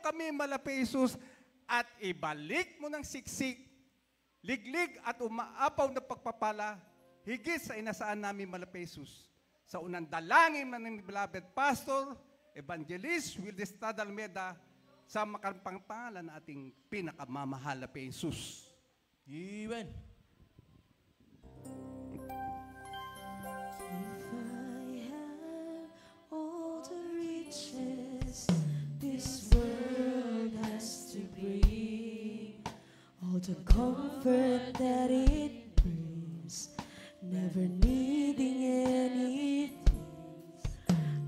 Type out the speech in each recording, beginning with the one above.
kami malapi, Jesus, at ibalik mo ng siksik, liglig at umaapaw na pagpapala, higit sa inasaan namin malapi, Jesus. Sa unang dalangin ng beloved Pastor, Evangelist Wildes Tadalmeda, sa makarampang pangalan na ating pinakamamahal na Jesus. Amen. If I have all the riches this world has to bring, all the comfort that it brings, never needing anything,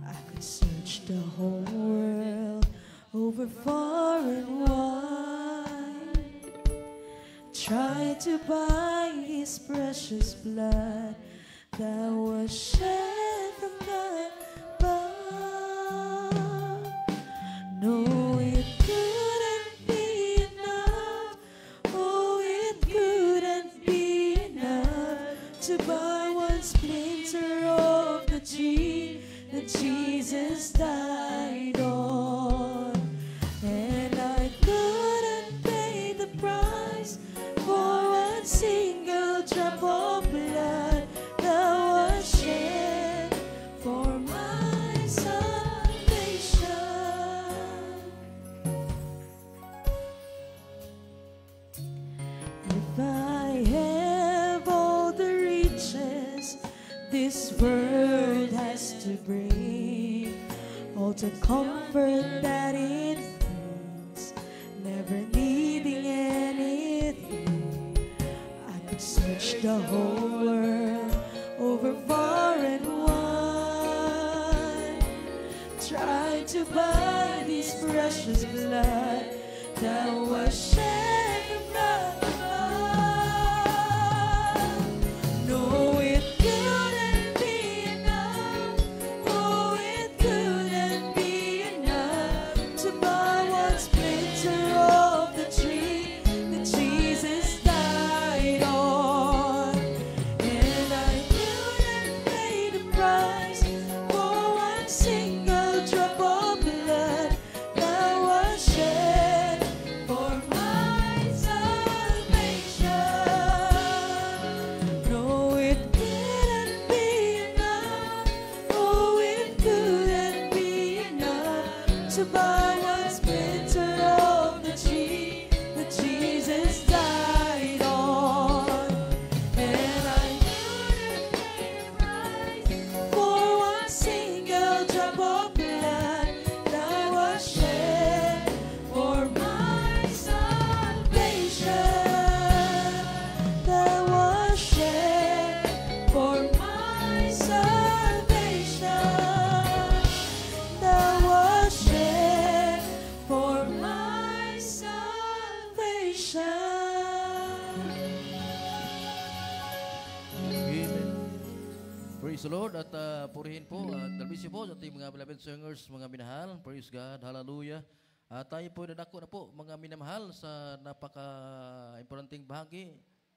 I could search the whole world over far and wide, try to buy His precious blood that was shed from Calvary. No, it couldn't be enough. Oh, it couldn't be enough to buy one splinter of the tree that Jesus died on. And I couldn't pay the price for one single drop of blood that was shed for my salvation. If I have all the riches this world has to bring, all the comfort that it brings, never needing anything, I could search the whole world over far and wide, try to buy this precious blood that was shed from Calvary. No, it couldn't be enough. Oh, it couldn't be enough to buy one splinter of the tree that Jesus died on. And I couldn't pay the price for one single drop of blood that was shed for my salvation. No, it couldn't be enough. Oh, it couldn't be enough to buy one splinter of the tree that Jesus died on. And I couldn't pay the price for one single drop of blood that was shed for my salvation. That was shed for my salvation. That was shed for my salvation. Amen. Praise the Lord at purihin po at dalbisi po sa ating mga beloved singers, mga minahal. Praise God. Hallelujah. Tayo po nadako na po mga minamahal sa napaka-importanting bahagi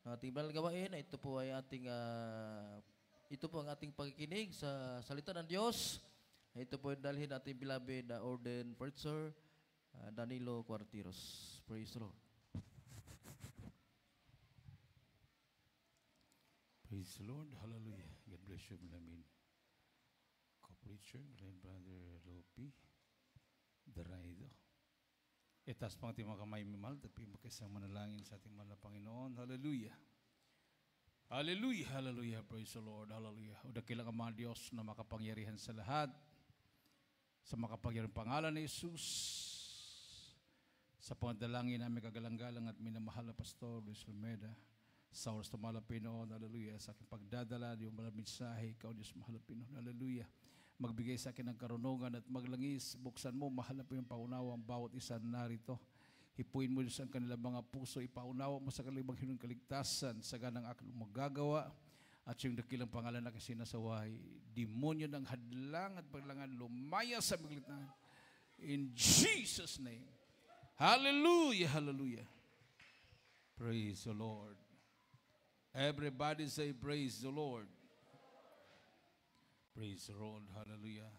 ng ating banal gawain. Ito po ay ating ito po ang ating pagkikinig sa salita ng Diyos. Ito po ay dalhin ating beloved ordained preacher Danilo Cuartiros. Praise the Lord. Praise the Lord. Hallelujah. God bless you, Malamin. Co-preacher, Brother Lopi, Daraido. Itas pang ating mga kamay mimahal, tapi makisang manalangin sa ating mahal na Panginoon. Hallelujah. Hallelujah. Hallelujah. Praise the Lord. Hallelujah. O dakilang ang mga Diyos na makapangyarihan sa lahat. Sa makapangyarihan pangalan ni Jesus. Sa pangadalangin namin kagalang-galang at minamahal na Pastor Luis Almeida. Sa oras na mahal na Pinoon, hallelujah, sa aking pagdadala, yung malang mensahe, ikaw Diyos mahal na Pinoon, hallelujah. Magbigay sa akin ng karunungan at maglangis, buksan mo, mahal na po yung paunawa ang bawat isa narito. Hipuin mo Diyos ang kanilang mga puso, ipaunawa mo sa kanilang hinong kaligtasan, sa ganang aking magagawa, at yung dakilang pangalan na kasinasaway, demonyo ng hadlang at paglangan, lumaya sa maglitan. In Jesus' name. Hallelujah, hallelujah. Praise the Lord. Everybody say, praise the Lord. Praise the Lord. Hallelujah.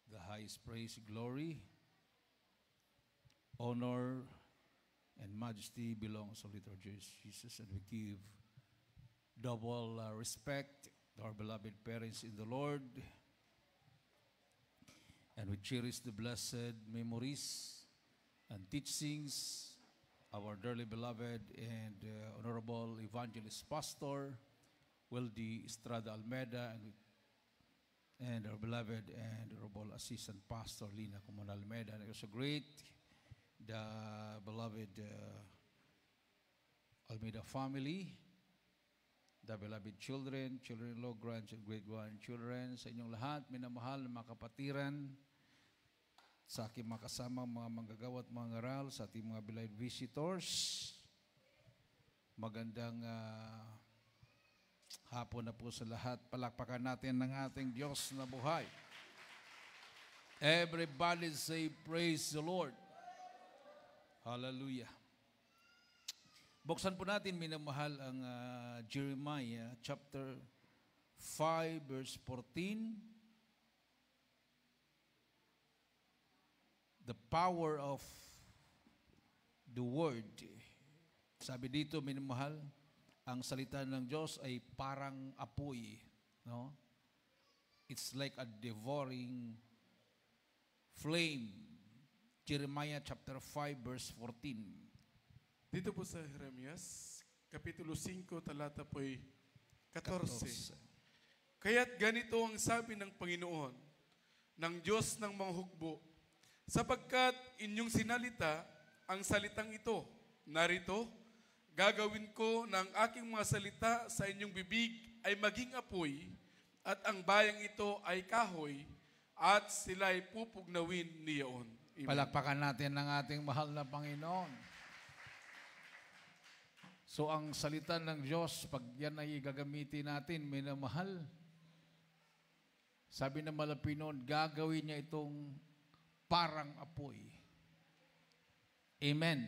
The highest praise, glory, honor, and majesty belongs only to our Jesus, and we give double respect to our beloved parents in the Lord, and we cherish the blessed memories and teachings of our dearly beloved and honorable evangelist pastor Wildy Estrada Almeida, and our beloved and honorable assistant pastor Lina Comunal Almeida. And also great the beloved Almeida family, the beloved children, children-in-law, and great-grandchildren, sa inyong lahat, minamahal na mga kapatiran, sa aking mga kasamang mga manggagawa at mga ngaral, sa ating mga beloved visitors, magandang hapon na po sa lahat. Palakpakan natin ng ating Diyos na buhay. Everybody say, praise the Lord. Hallelujah. Buksan po natin, minamahal, ang Jeremiah chapter 5 verse 14. The power of the word. Sabi dito, minamahal, ang salita ng Diyos ay parang apoy, no? It's like a devouring flame. Jeremiah chapter 5 verse 14. Dito po sa Jeremias, Kapitulo 5, talata po'y 14. Kaya't ganito ang sabi ng Panginoon, ng Diyos ng mga hukbo, sapagkat inyong sinalita ang salitang ito, narito, gagawin ko ng aking mga salita sa inyong bibig ay maging apoy, at ang bayang ito ay kahoy, at sila'y pupugnawin niyaon. Amen. Palakpakan natin ng ating mahal na Panginoon. So ang salita ng Diyos, pag yan ay gagamitin natin, minamahal, sabi ng Malapinon, gagawin niya itong parang apoy. Amen.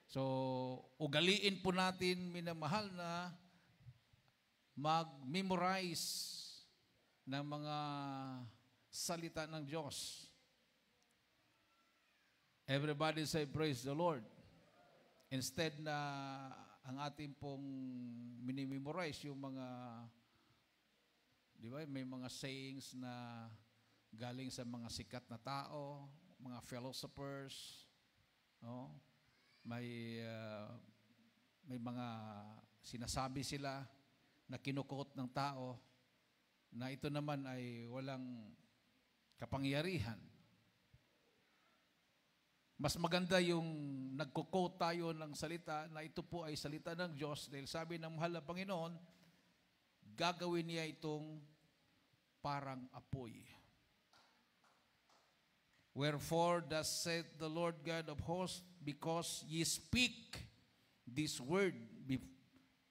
So, ugaliin po natin, minamahal, na mag-memorize ng mga salita ng Diyos. Everybody say, praise the Lord. Instead na ang ating pong minimemorize yung mga, di ba, may mga sayings na galing sa mga sikat na tao, mga philosophers, no? May mga sinasabi sila na kinukot ng tao na ito naman ay walang kapangyarihan. Mas maganda yung nagko-quote tayo ng salita na ito po ay salita ng Diyos, dahil sabi ng mahal na Panginoon, gagawin niya itong parang apoy. Wherefore thus saith the Lord God of hosts, because ye speak this word,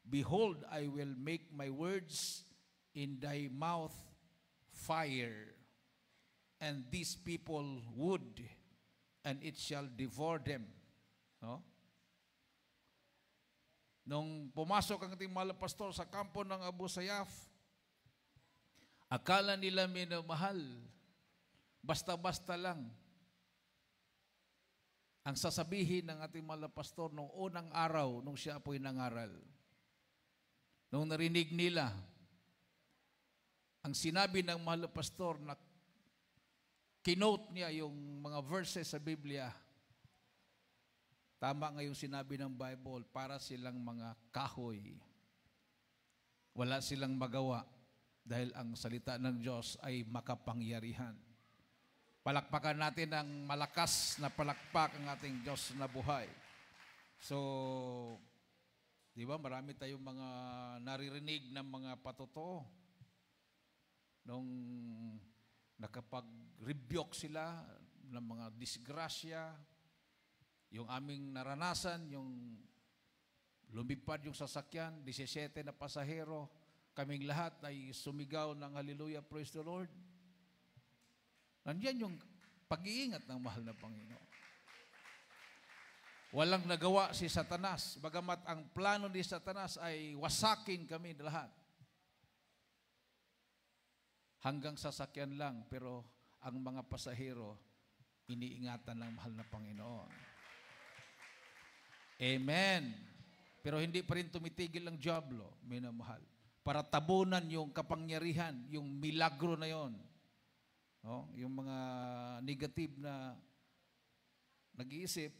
behold, I will make my words in thy mouth fire, and these people wood, and it shall devour them. No? Nung pumasok ang ating mahal na pastor sa kampo ng Abu Sayyaf, akala nila minamahal, basta-basta lang ang sasabihin ng ating mahal na pastor nung unang araw nung siya po'y nangaral. Nung narinig nila ang sinabi ng mahal na pastor na kinote niya yung mga verses sa Biblia, tama nga yung sinabi ng Bible, para silang mga kahoy. Wala silang magawa dahil ang salita ng Diyos ay makapangyarihan. Palakpakan natin ang malakas na palakpak ang ating Diyos na buhay. So, di ba, marami tayong mga naririnig ng mga patotoo. Nung nakapag-rebuke sila ng mga disgrasya, yung aming naranasan, yung lumipad yung sasakyan, 17 na pasahero, kaming lahat ay sumigaw ng hallelujah, praise the Lord. Nandiyan yung pag-iingat ng mahal na Panginoon. Walang nagawa si Satanas, bagamat ang plano ni Satanas ay wasakin kami lahat. Hanggang sasakyan lang, pero ang mga pasahero iniingatan ng mahal na Panginoon. Amen. Pero hindi pa rin tumitigil ang diablo, minamahal, para tabunan yung kapangyarihan, yung milagro na yon. No? Yung mga negative na nag-iisip,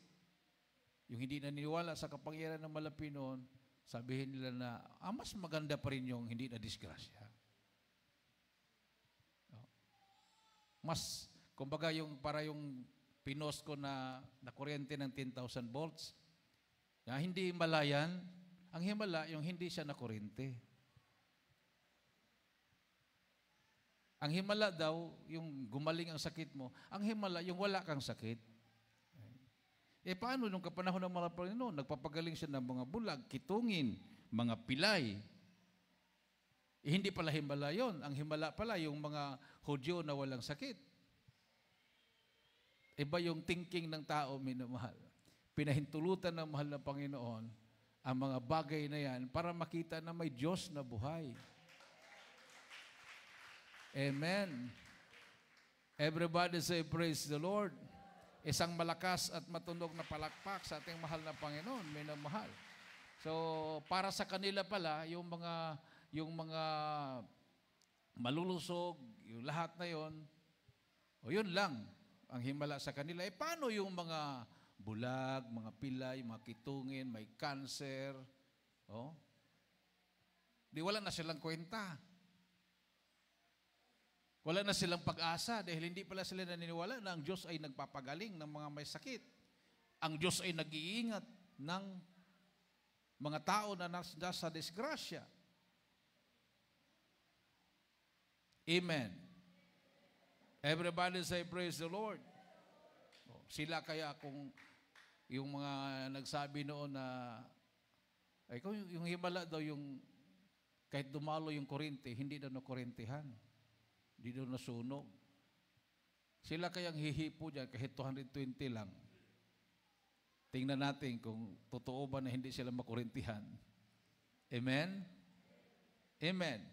yung hindi naniniwala sa kapangyarihan ng Malapinoon, sabihin nila na, mas maganda pa rin yung hindi na disgrasya. No? Mas, kumbaga para yung pinost ko na kuryente ng 10,000 volts, hindi himala yan. Ang himala, yung hindi siya na kuryente. Ang himala daw, yung gumaling ang sakit mo. Ang himala, yung wala kang sakit. Paano nung kapanahon ng mga Panginoon? Nagpapagaling siya ng mga bulag, kitungin, mga pilay. Hindi pala himala yon. Ang himala pala, yung mga Hudyo na walang sakit. Iba yung thinking ng tao, minamahal. Pinahintulutan ng mahal na Panginoon ang mga bagay na yan para makita na may Diyos na buhay. Amen. Everybody say, praise the Lord. Isang malakas at matunog na palakpak sa ating mahal na Panginoon, minamahal. So, para sa kanila pala, yung mga malulusog, yung lahat na yon, yun lang ang himala sa kanila. Paano yung mga bulag, mga pilay, mga kitungin, may cancer, di wala na silang kwenta. Wala na silang pag-asa dahil hindi pala sila naniniwala na ang Diyos ay nagpapagaling ng mga may sakit. Ang Diyos ay nag-iingat ng mga tao na nasa disgrasya. Amen. Everybody say, praise the Lord. Sila kaya kung yung mga nagsabi noon na yung himala daw yung kahit dumalo yung kurente, hindi daw nakurentehan. Hindi daw nasunog. Sila kayang hihipo dyan kahit 220 lang. Tingnan natin kung totoo ba na hindi sila makurentihan. Amen? Amen.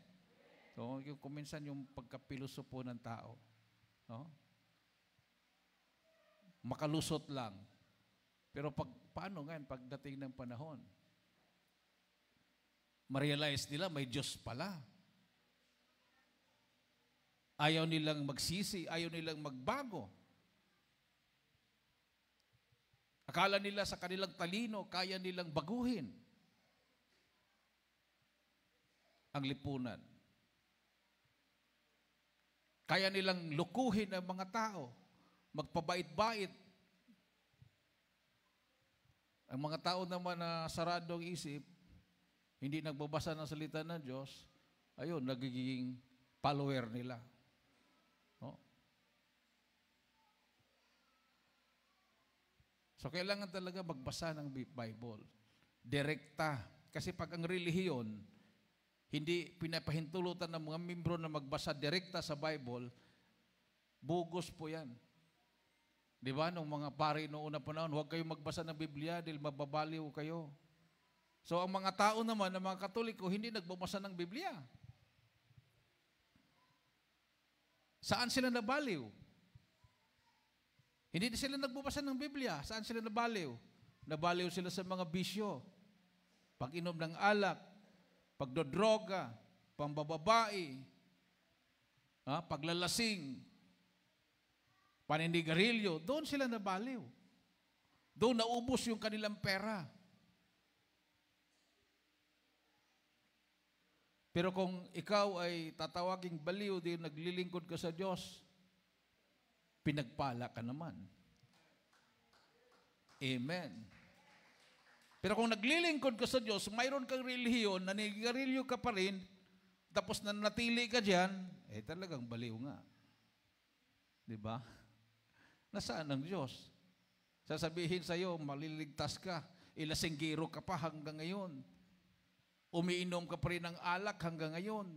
So, yung kuminsan yung pagkapilosopo ng tao. No? Makalusot lang. Pero paano ngayon pagdating ng panahon? Ma-realize nila may Diyos pala. Ayaw nilang magsisi, ayaw nilang magbago. Akala nila sa kanilang talino, kaya nilang baguhin ang lipunan. Kaya nilang lukuhin ang mga tao, magpabait-bait. Ang mga tao naman na sarado ang isip, hindi nagbabasa ng salita ng Diyos, ayun, nagiging follower nila. So, kailangan talaga magbasa ng Bible. Direkta. Kasi pag ang relihiyon, hindi pinapahintulutan ng mga membro na magbasa direkta sa Bible, bugos po yan. Di ba? Nung mga pari noong unang panahon, huwag kayong magbasa ng Biblia dahil mababaliw kayo. So, ang mga tao naman, ang mga Katoliko, hindi nagbabasa ng Biblia. Saan sila nabaliw? Hindi sila nagbabasa ng Biblia. Saan sila nabaliw? Nabaliw sila sa mga bisyo. Pag-inom ng alak, pagdodroga, pambababae, paglalasing, paninigarilyo, doon sila nabaliw. Doon naubos yung kanilang pera. Pero kung ikaw ay tatawaging baliw, di naglilingkod ka sa Diyos, pinagpala ka naman. Amen. Pero kung naglilingkod ka sa Diyos, mayroon kang relihiyon, nanigarilyo ka pa rin, tapos nanatili ka dyan, talagang baliw nga. Diba? Nasaan ang Diyos? Sasabihin sa'yo, maliligtas ka, ilasinggiro ka pa hanggang ngayon. Umiinom ka pa rin ng alak hanggang ngayon.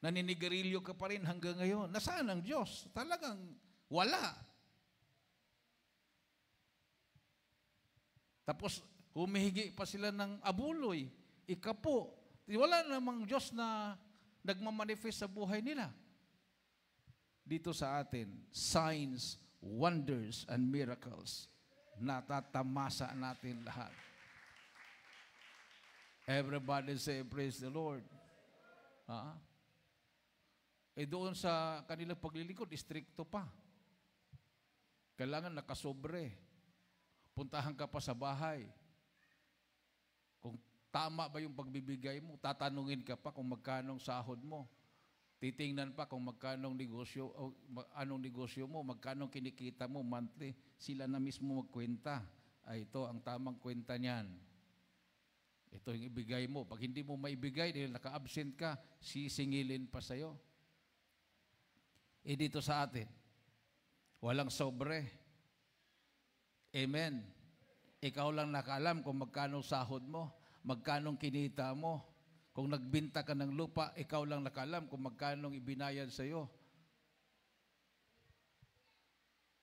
Naninigarilyo ka pa rin hanggang ngayon. Nasaan ang Diyos? Talagang wala. Tapos, humihingi pa sila ng abuloy, ikapo. Wala namang Diyos na nagmamanifest sa buhay nila. Dito sa atin, signs, wonders, and miracles. Natatamasa natin lahat. Everybody say, praise the Lord. Doon sa kanilang paglilingkod, istrikto pa. Kailangan nakasobre. Puntahan ka pa sa bahay. Kung tama ba yung pagbibigay mo, tatanungin ka pa kung magkano sahod mo. Titingnan pa kung magkano negosyo, o anong negosyo mo, magkano kinikita mo monthly. Sila na mismo magkwenta. Ito ang tamang kwenta niyan. Ito yung ibigay mo. Pag hindi mo maibigay, dahil naka-absent ka, sisingilin pa sa'yo. Dito sa atin, walang sobre. Amen. Ikaw lang nakaalam kung magkano sahod mo, magkano kinita mo. Kung nagbinta ka ng lupa, ikaw lang nakaalam kung magkano ibinayad sa'yo.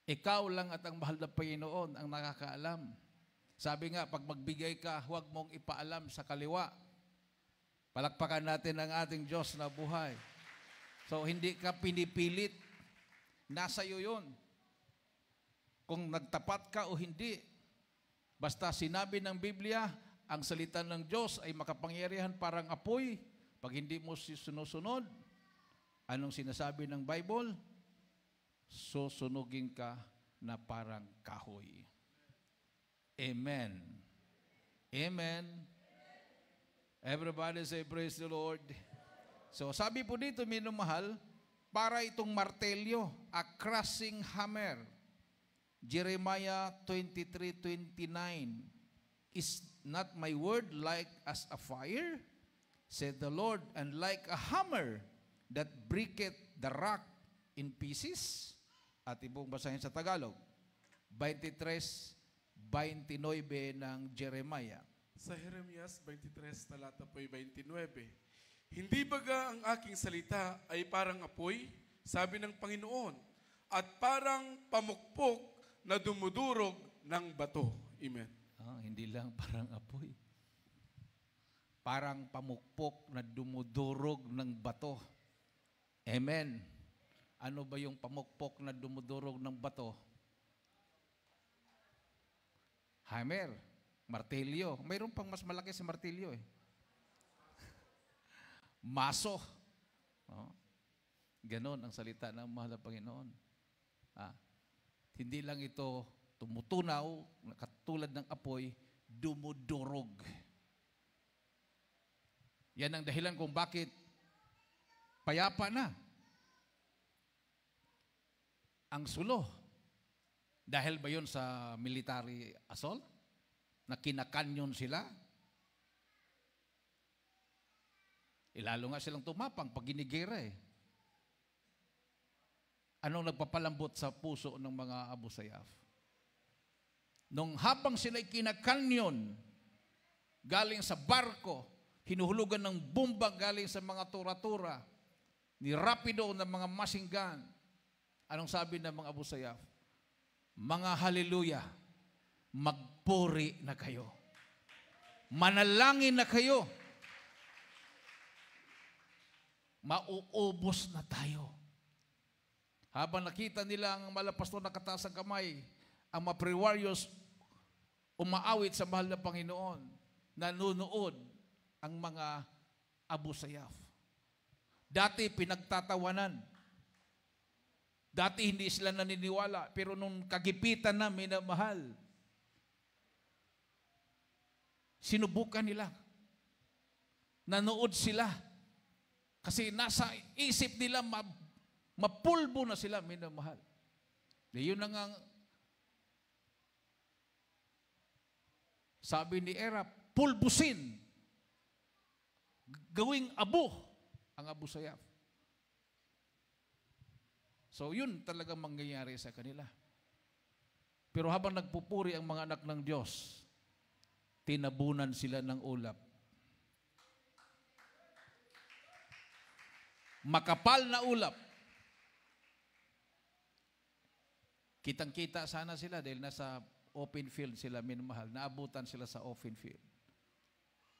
Ikaw lang at ang mahal na Panginoon ang nakakaalam. Sabi nga, pag magbigay ka, huwag mong ipaalam sa kaliwa. Palakpakan natin ang ating Diyos na buhay. So, hindi ka pinipilit. Nasa iyo yun. Kung nagtapat ka o hindi. Basta sinabi ng Biblia, ang salita ng Diyos ay makapangyarihan parang apoy. Pag hindi mo sinusunod, anong sinasabi ng Bible? Susunugin ka na parang kahoy. Amen. Amen. Everybody say, praise the Lord. So, sabi po dito, minumahal, para itong martelyo, a crushing hammer. Jeremiah 23:29. Is not my word like as a fire, said the Lord, and like a hammer that breaketh the rock in pieces? At ibang basahin sa Tagalog, 23:29 ng Jeremiah. Sa Jeremias 23, talata po'y 29. Hindi baga ang aking salita ay parang apoy, sabi ng Panginoon, at parang pamukpok na dumudurog ng bato. Amen. Hindi lang parang apoy. Parang pamukpok na dumudurog ng bato. Amen. Ano ba yung pamukpok na dumudurog ng bato? Hammer, martilyo. Mayroon pang mas malaki sa martilyo eh. Maso. Ganon ang salita ng mahal na Panginoon. Hindi lang ito tumutunaw, katulad ng apoy, dumudurog. Yan ang dahilan kung bakit payapa na ang sulo. Dahil ba yun sa military assault? Na kinakanyon sila? Lalo nga silang tumapang pag ginigera eh. Anong nagpapalambot sa puso ng mga Abu Sayyaf? Nung habang sila'y kinakanyon, galing sa barko, hinuhulugan ng bomba galing sa mga tura-tura, ni rapido ng mga machine gun, anong sabi ng mga Abu Sayyaf? Mga haleluya, magpuri na kayo. Manalangin na kayo. Mauubos na tayo. Habang nakita nila ang malapastor na kataas ang kamay, ang mga prayer warriors umaawit sa mahal na Panginoon, nanunood ang mga Abu Sayyaf. Dati pinagtatawanan. Dati hindi sila naniniwala, pero nung kagipitan na minamahal, sinubukan nila. Nanood sila. Kasi nasa isip nila, mapulbo na sila, minamahal. Yun na nga, sabi ni Erap, pulbusin. Gawing abo ang Abu Sayyaf. So yun talagang mangyayari sa kanila. Pero habang nagpupuri ang mga anak ng Diyos, tinabunan sila ng ulap. Makapal na ulap. Kitang-kita sana sila dahil nasa open field sila, minamahal. Naabutan sila sa open field.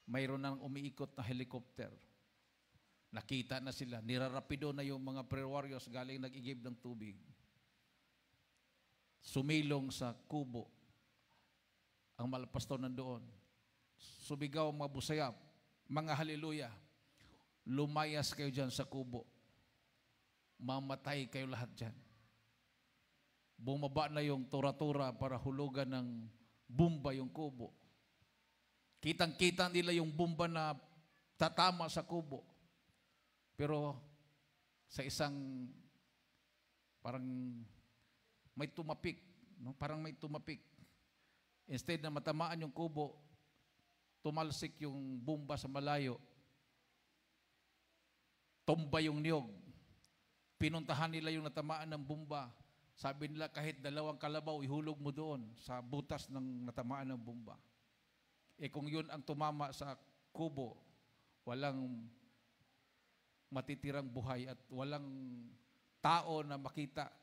Mayroon nang umiikot na helicopter. Nakita na sila. Nirarapido na yung mga prayer warriors galing nag-igib ng tubig. sumilong sa kubo. Ang mahal na pastor nandoon. Sumigaw mga busayap, mga haleluya. Lumayas kayo dyan sa kubo. Mamatay kayo lahat dyan. Bumaba na yung tura-tura para hulugan ng bumba yung kubo. Kitang-kita nila yung bumba na tatama sa kubo. Pero sa isang parang may tumapik, no? Parang may tumapik. Instead na matamaan yung kubo, tumalsik yung bumba sa malayo. Tumba yung niyog. Pinuntahan nila yung natamaan ng bumba. Sabi nila kahit 2 kalabaw, ihulog mo doon sa butas ng natamaan ng bumba. Eh kung yun ang tumama sa kubo, walang matitirang buhay at walang tao na makita.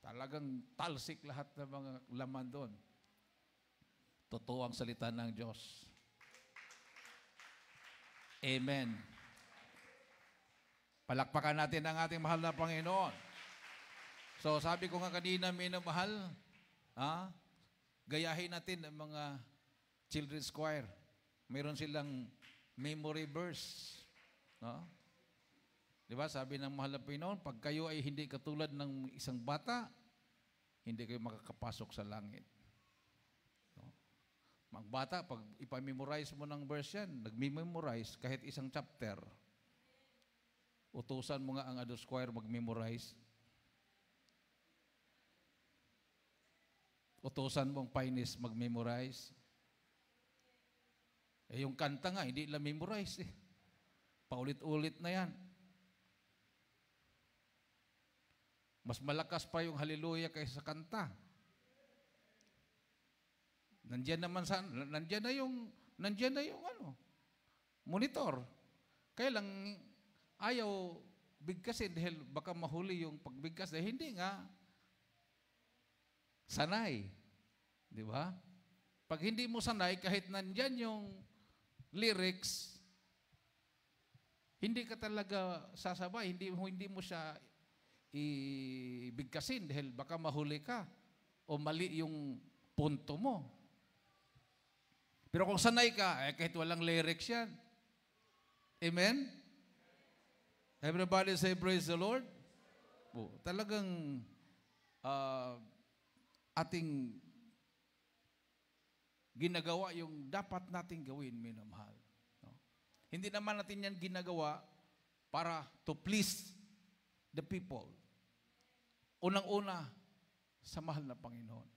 Talagang talsik lahat ng mga laman doon. Totoo ang salita ng Diyos. Amen. Palakpakan natin ang ating mahal na Panginoon. So sabi ko nga kanina, minamahal, gayahin natin ang mga children's choir. Mayroon silang memory verse. No? Di ba? Sabi ng mahal na Panginoon, pag kayo ay hindi katulad ng isang bata, hindi kayo makakapasok sa langit. No? Mga bata, pag ipamemorize mo ng verse yan, nagmemorize kahit isang chapter, utusan mo nga ang adult choir mag-memorize. Utusan mo ang pioneers mag-memorize. Eh yung kanta nga, hindi lang memorize eh. Paulit-ulit na yan. Mas malakas pa yung hallelujah kaysa sa kanta. Nandiyan na yung monitor. Kaya lang ayaw bigkasin dahil baka mahuli yung pagbigkas dahil hindi nga sanay. Di ba? Pag hindi mo sanay, kahit nandyan yung lyrics, hindi ka talaga sasabay, hindi mo siya ibigkasin dahil baka mahuli ka o mali yung punto mo. Pero kung sanay ka, kahit walang lyrics yan. Amen? Everybody say praise the Lord. Talagang ating ginagawa yung dapat nating gawin, minamahal. No? Hindi naman natin yan ginagawa para to please the people. Unang-una, sa mahal na Panginoon.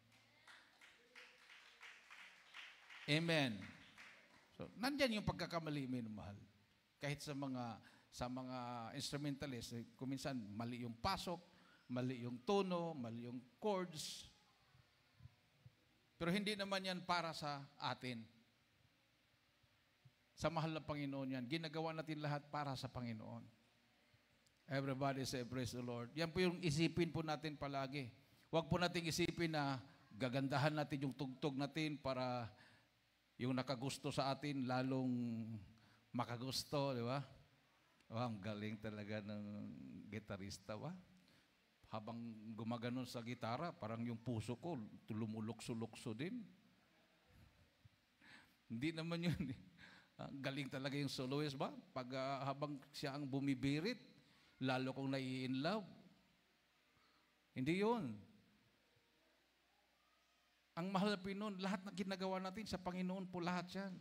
Amen. So, nandyan yung pagkakamali, minamahal. Kahit sa mga instrumentalist, kuminsan mali yung pasok, mali yung tono, mali yung chords. Pero hindi naman yan para sa atin. Sa mahal na Panginoon yan. Ginagawa natin lahat para sa Panginoon. Everybody say, praise the Lord. Yan po yung isipin po natin palagi. Huwag po natin isipin na gagandahan natin yung tugtog natin para yung nakagusto sa atin lalong makagusto, di ba? Oh, ang galing talaga ng gitarista, ba? Habang gumaganon sa gitara, parang yung puso ko lumulukso-lukso din. Hindi naman yun. Galing talaga yung soloist, ba? Pag habang siya ang bumibirit, lalo kong nai-in love. Hindi yun. Ang mahal na Panginoon, lahat na ginagawa natin sa Panginoon po lahat yan.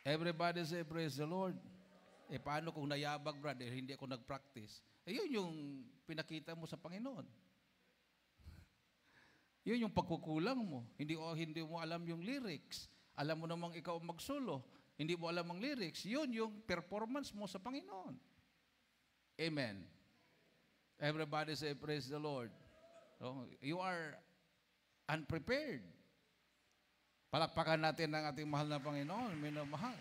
Everybody say, praise the Lord. Eh, paano kung nayabag, brother, hindi ako nag-practice? Eh, yun yung pinakita mo sa Panginoon. Yun yung pagkukulang mo. Hindi mo alam yung lyrics. Alam mo namang ikaw mag-solo. Hindi mo alam ang lyrics. Yun yung performance mo sa Panginoon. Amen. Everybody say, praise the Lord. So, you are unprepared. Palakpakan natin ang ating mahal na Panginoon. Minamahal.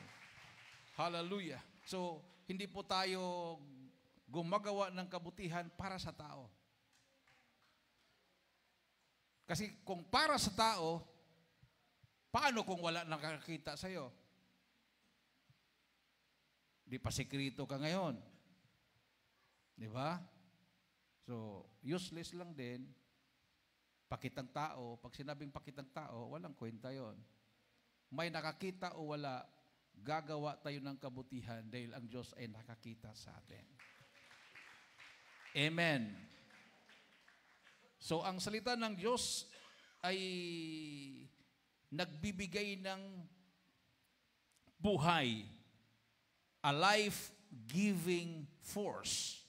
Hallelujah. So, hindi po tayo gumagawa ng kabutihan para sa tao. Kasi kung para sa tao, paano kung wala nakakita sa'yo? Di pa sikrito ka ngayon. Di ba? So, useless lang din. Pakitang tao, pag sinabing pakitang tao, walang kwenta yon. May nakakita o wala, gagawa tayo ng kabutihan dahil ang Diyos ay nakakita sa atin. Amen. So, ang salita ng Diyos ay nagbibigay ng buhay, a life-giving force.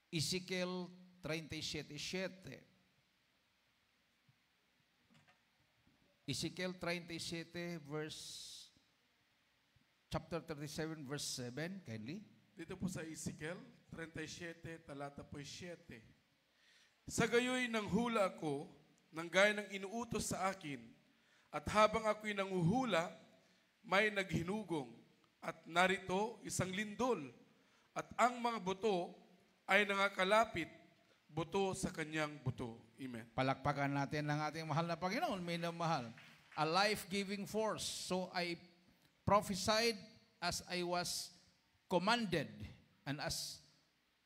Ezekiel 37:7. Ezekiel 37 chapter 37 verse 7, kindly. Dito po sa Ezekiel 37, talata po 7. Sa gayoy ng hula ko, nang gaya ng inuutos sa akin, at habang ako'y nanguhula, may naghinugong, at narito isang lindol, at ang mga buto ay nangakalapit, buto sa kanyang buto. Amen. Palakpakan natin ang ating mahal na Panginoon, minamahal. A life-giving force. So I prophesied as I was commanded, and as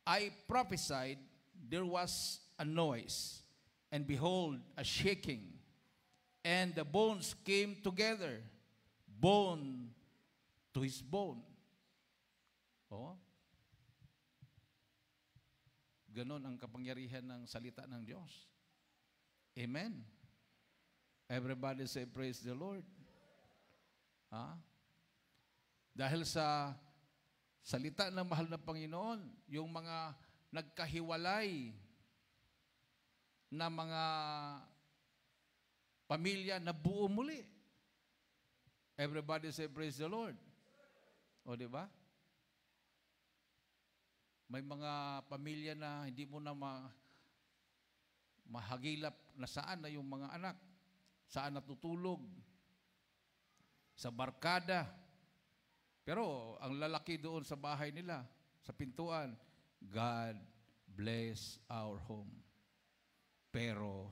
I prophesied, there was a noise, and behold, a shaking, and the bones came together, bone to his bone. Oh. Ganon ang kapangyarihan ng salita ng Diyos. Amen. Everybody say, praise the Lord. Ha? Dahil sa salita ng mahal na Panginoon, yung mga nagkahiwalay na mga pamilya na buo muli. Everybody say, praise the Lord. O, di ba? May mga pamilya na hindi mo na mahagilap na saan na yung mga anak, saan natutulog, sa barkada. Pero ang lalaki doon sa bahay nila, sa pintuan, God bless our home. Pero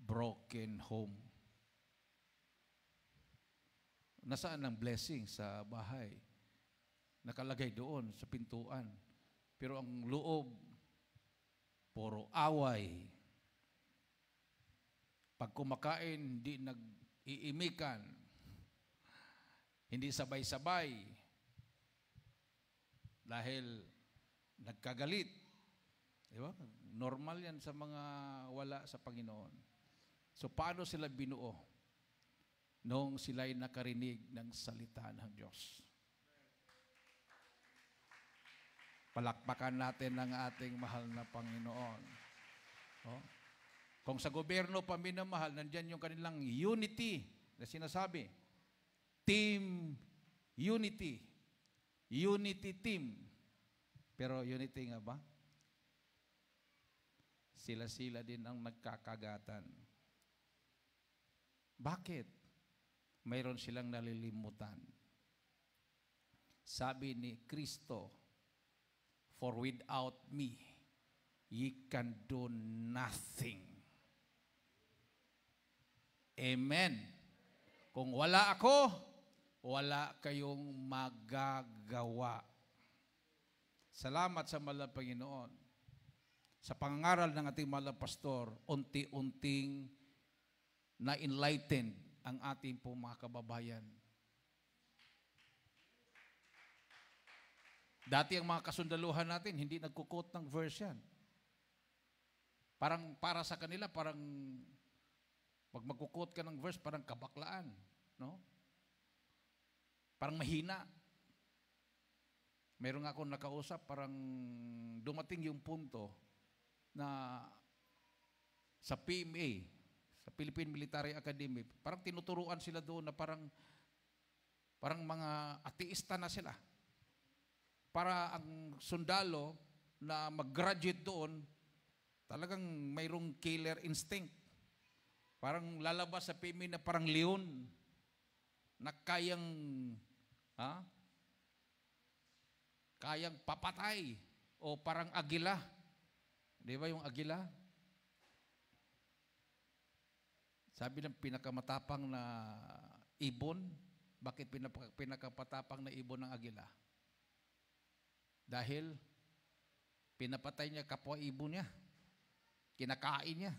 broken home. Nasaan ang blessing sa bahay? Nakalagay doon sa pintuan. Pero ang loob, puro away. Pag kumakain, hindi nag-iimikan. Hindi sabay-sabay. Dahil nagkagalit. Di ba? Normal yan sa mga wala sa Panginoon. So, paano sila binuo? Noong sila'y nakarinig ng salita ng Diyos. Palakpakan natin ang ating mahal na Panginoon. Oh. Kung sa gobyerno pa minamahal, nandyan yung kanilang unity na sinasabi. Team unity. Unity team. Pero unity nga ba? Sila-sila din ang nagkakagatan. Bakit? Mayroon silang nalilimutan. Sabi ni Kristo, for without me, ye can do nothing. Amen. Kung wala ako, wala kayong magagawa. Salamat sa mahal na Panginoon. Sa pangangaral ng ating mahal na pastor, unti-unting na-enlightened ang ating pong mga kababayan. Dati ang mga kasundaluhan natin, hindi nagkukot ng verse yan. Parang para sa kanila, parang pag magkukot ka ng verse, parang kabaklaan. No? Parang mahina. Meron ako nakausap, parang dumating yung punto na sa PMA, sa Philippine Military Academy, parang tinuturuan sila doon na parang mga ateista na sila. Para ang sundalo na mag-graduate doon, talagang mayroong killer instinct. Parang lalabas sa PMA na parang leon, na kayang papatay, o parang agila. Di ba yung agila? Sabi ng pinakamatapang na ibon, bakit pinakamatapang na ibon ng agila? Dahil Pinapatay niya kapwa ibon niya. Kinakain niya.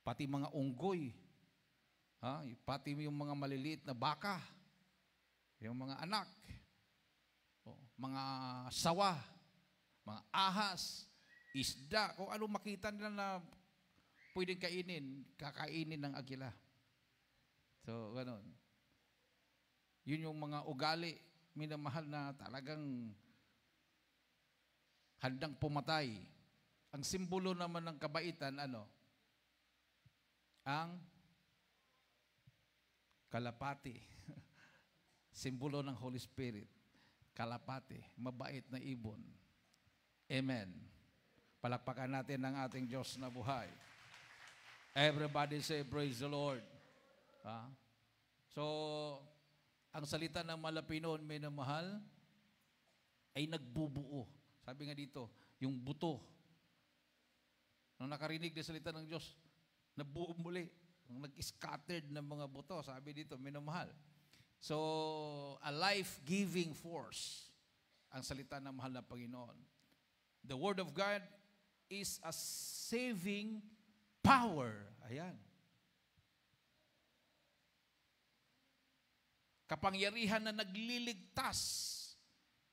Pati mga unggoy. Pati yung mga maliliit na baka. Yung mga anak. Mga sawa. Mga ahas. Isda. Kung ano makita nila na pwedeng kainin, kakainin ng agila. So, gano'n. Yun yung mga ugali, minamahal na talagang handang pumatay. Ang simbolo naman ng kabaitan, ano? Ang kalapati. Simbolo ng Holy Spirit. Kalapati. Mabait na ibon. Amen. Palakpakan natin ang ating Diyos na buhay. Everybody say, praise the Lord. So, ang salita ng Malapinon, minamahal, ay nagbubuo. Sabi nga dito, yung buto. Nung nakarinig ng salita ng Diyos, nabuo muli. Nag-scattered ng mga buto. Sabi dito, minamahal. So, a life-giving force ang salita ng mahal na Panginoon. The Word of God is a saving power. Ayan. Kapangyarihan na nagliligtas.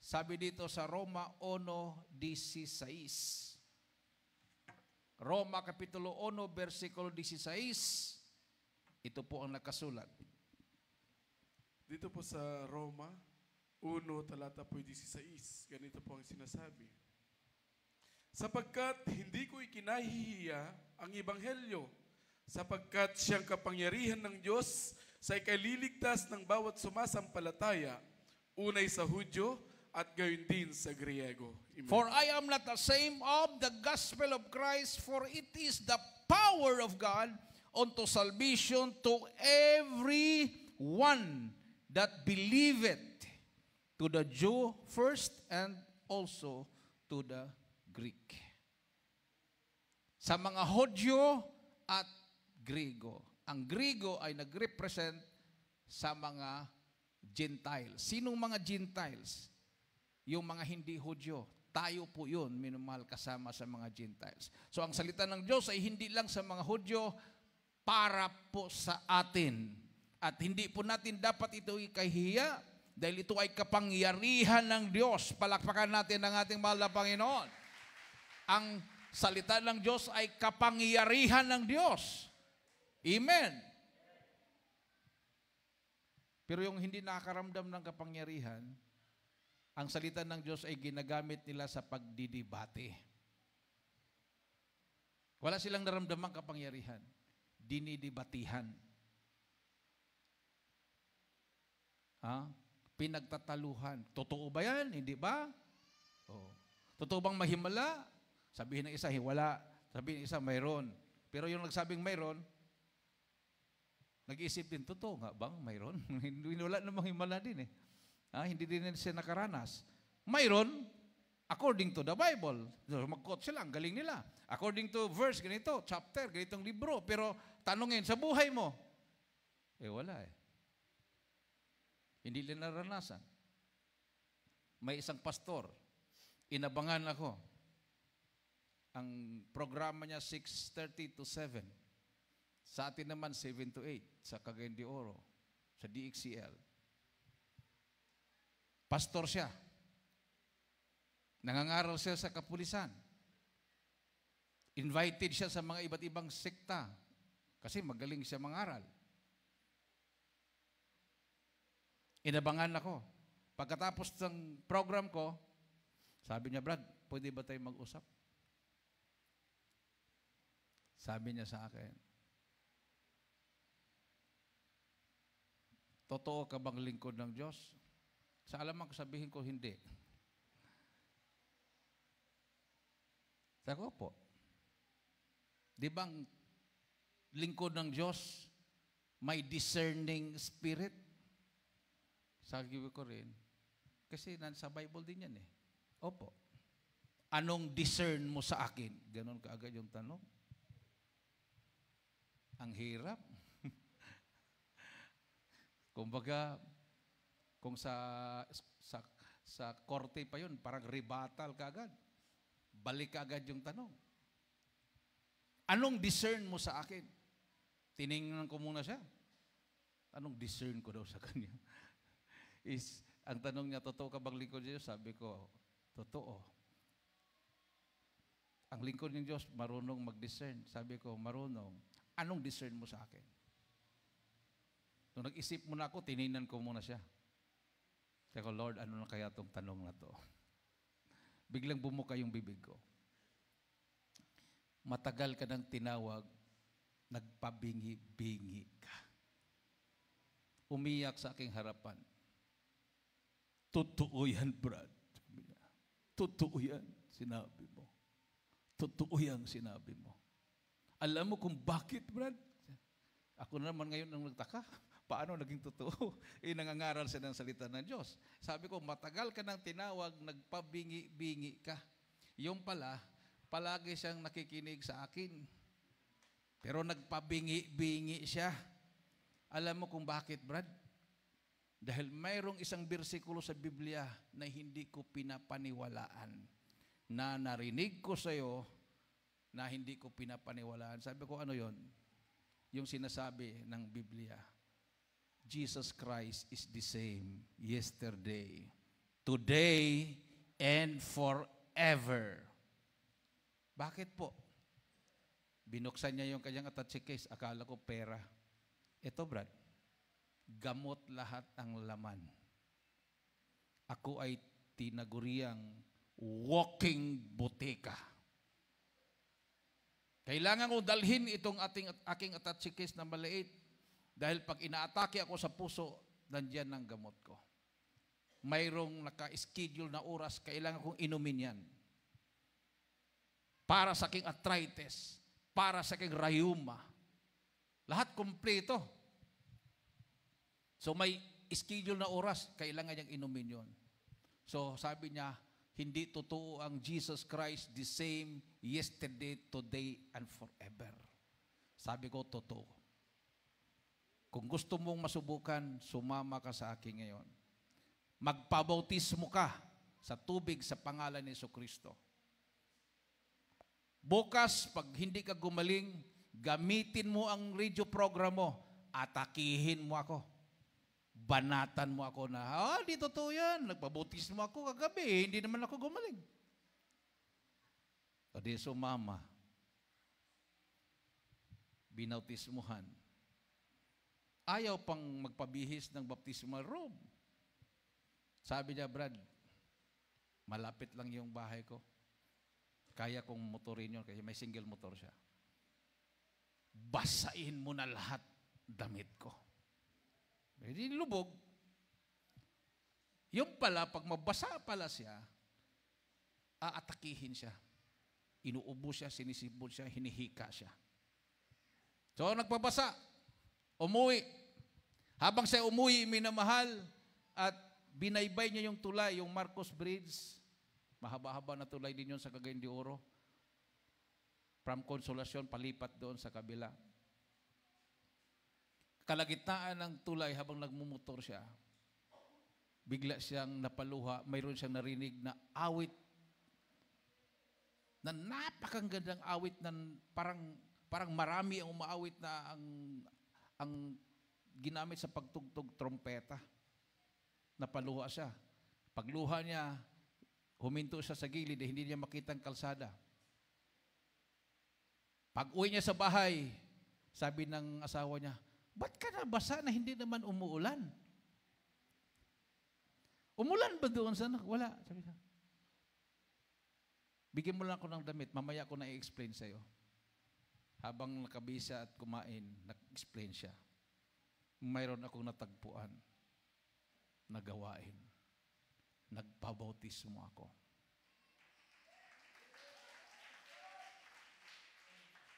Sabi dito sa Roma 1:16. Roma Kapitulo 1, versikulo 16. Ito po ang nakasulat. Dito po sa Roma 1, talata po 16, ganito po ang sinasabi. Sapagkat hindi ko ikinahihiya ang Ebanghelyo, sapagkat siyang kapangyarihan ng Diyos sa ikaliligtas ng bawat sumasampalataya, unay sa Hudyo at gayon din sa Griego. Amen. For I am not ashamed of the gospel of Christ, for it is the power of God unto salvation to every one that believeth, to the Jew first and also to the Greek. Sa mga Hudyo at Griego. Ang Griego ay nag-represent sa mga Gentiles. Sinong mga Gentiles? Yung mga hindi Hudyo. Tayo po yun, minumahal, kasama sa mga Gentiles. So ang salita ng Diyos ay hindi lang sa mga Hudyo, para po sa atin. At hindi po natin dapat ito ikahiya, dahil ito ay kapangyarihan ng Diyos. Palakpakan natin ang ating mahal na Panginoon. Ang salita ng Diyos ay kapangyarihan ng Diyos. Amen. Pero yung hindi nakakaramdam ng kapangyarihan, ang salita ng Diyos ay ginagamit nila sa pagdidibate. Wala silang naramdamang kapangyarihan. Dinidibatihan. Pinagtataluhan. Totoo ba yan? Hindi ba? Totoo bang mahimala? Sabihin ng isa, wala. Sabihin ng isa, mayroon. Pero yung nagsabing mayroon, nag-iisip din, totoo nga bang mayroon? Wala namang himala din eh. Hindi din siya nakaranas. Mayroon, according to the Bible. Mag-quote sila, ang galing nila. According to verse, ganito, chapter, ganitong libro. Pero tanongin, sa buhay mo, wala eh. Hindi din naranasan. May isang pastor, inabangan ako. Ang programa niya 6:30 to 7. Sa atin naman 7 to 8 sa Cagayan de Oro, sa DXCL. Pastor siya. Nangangaral siya sa kapulisan. Invited siya sa mga iba't ibang sekta kasi magaling siya mangaral. Inabangan ako. Pagkatapos ng program ko, sabi niya, Brad, pwede ba tayo mag-usap? Sabi niya sa akin, totoo ka bang lingkod ng Diyos? Sa alam ko, sabihin ko, hindi. Sabi ko po, di bang lingkod ng Diyos may discerning spirit? Sabi ko rin, kasi nasa Bible din yan eh. Opo. Anong discern mo sa akin? Ganon kaagad yung tanong. Ang hirap. Kumbaga, kung sa korte pa yun, parang rebuttal kaagad. balik ka agad yung tanong. Anong discern mo sa akin? Tiningnan ko muna siya. Anong discern ko daw sa kanya? Ang tanong niya, totoo ka bang lingkod niya? Sabi ko, totoo. Ang lingkod ng Diyos, marunong mag-discern. Sabi ko, marunong. Anong discern mo sa akin? Nung nag-isip muna ako, tiningnan ko muna siya. Sabi ko, Lord, ano na kaya itong tanong na to? Biglang bumuka yung bibig ko. Matagal ka nang tinawag, nagpabingi-bingi ka. Umiyak sa aking harapan. Totoo yan, Brad. Totoo yan, sinabi mo. Totoo yan, sinabi mo. Alam mo kung bakit, Brad? Ako naman ngayon ang nagtaka. Paano naging totoo? Nangangaral siya ng salita ng Diyos. Sabi ko, matagal ka nang tinawag, nagpabingi-bingi ka. Yung pala, palagi siyang nakikinig sa akin. Pero nagpabingi-bingi siya. Alam mo kung bakit, Brad? Dahil mayroong isang bersikulo sa Biblia na hindi ko pinapaniwalaan. Na narinig ko sa iyo na hindi ko pinapaniwalaan. Sabi ko, ano yon? Yung sinasabi ng Biblia. Jesus Christ is the same yesterday, today, and forever. Bakit po? Binuksan niya yung kanyang attache case. Akala ko pera. Ito, Brad, gamot lahat ang laman. Ako ay tinaguriang walking butika. Kailangan ko dalhin itong aking attache case na maliit dahil pag inaatake ako sa puso, nandiyan ang gamot ko. Mayroong naka-schedule na oras, kailangan kong inumin yan. Para sa aking arthritis, para sa aking rheuma. Lahat kumpleto. So may schedule na oras, kailangan niyang inumin yon. So sabi niya, hindi totoo ang Jesus Christ the same yesterday, today, and forever. Sabi ko, totoo. Kung gusto mong masubukan, sumama ka sa akin ngayon. Magpabautismo ka sa tubig sa pangalan ni Jesucristo. Bukas, pag hindi ka gumaling, gamitin mo ang radio program mo, atakihin mo ako. Banatan mo ako na, di totoo yan, nagpabautismo ako kagabi, hindi naman ako gumaling. O di sumama. Binautismuhan. Ayaw pang magpabihis ng baptismal robe. Sabi niya, Brad, malapit lang yung bahay ko. Kaya kong motorin yun kasi may single motor siya. Basain mo na lahat damit ko. Hindi lubog. Yung pala, pag mabasa pala siya, aatakihin siya. Inuubo siya, sinisibol siya, hinihika siya. So, nagpabasa. Umuwi. Habang siya umuwi, minamahal at binaybay niya yung tulay, yung Marcos Bridge. Mahaba-haba na tulay din yun sa Cagayan de Oro. From Consolacion, palipat doon sa kabila. Kalagitnaan ng tulay habang nagmumotor siya, bigla siyang napaluha, mayroon siyang narinig na awit, na napakagandang awit, na parang marami ang umaawit na ang ginamit sa pagtugtog trompeta. Napaluha siya. Pagluha niya, huminto siya sa gilid, hindi niya makita ang kalsada. Pag uwi niya sa bahay, sabi ng asawa niya, ba't ka nabasa na hindi naman umuulan? Umulan ba doon sana? Wala. Sabi niya, bigyan mo lang ako ng damit, mamaya ko na i-explain sa'yo. Habang nakabisa at kumain, nag-explain siya. Mayroon akong natagpuan na gawain. Nagpabautismo ako.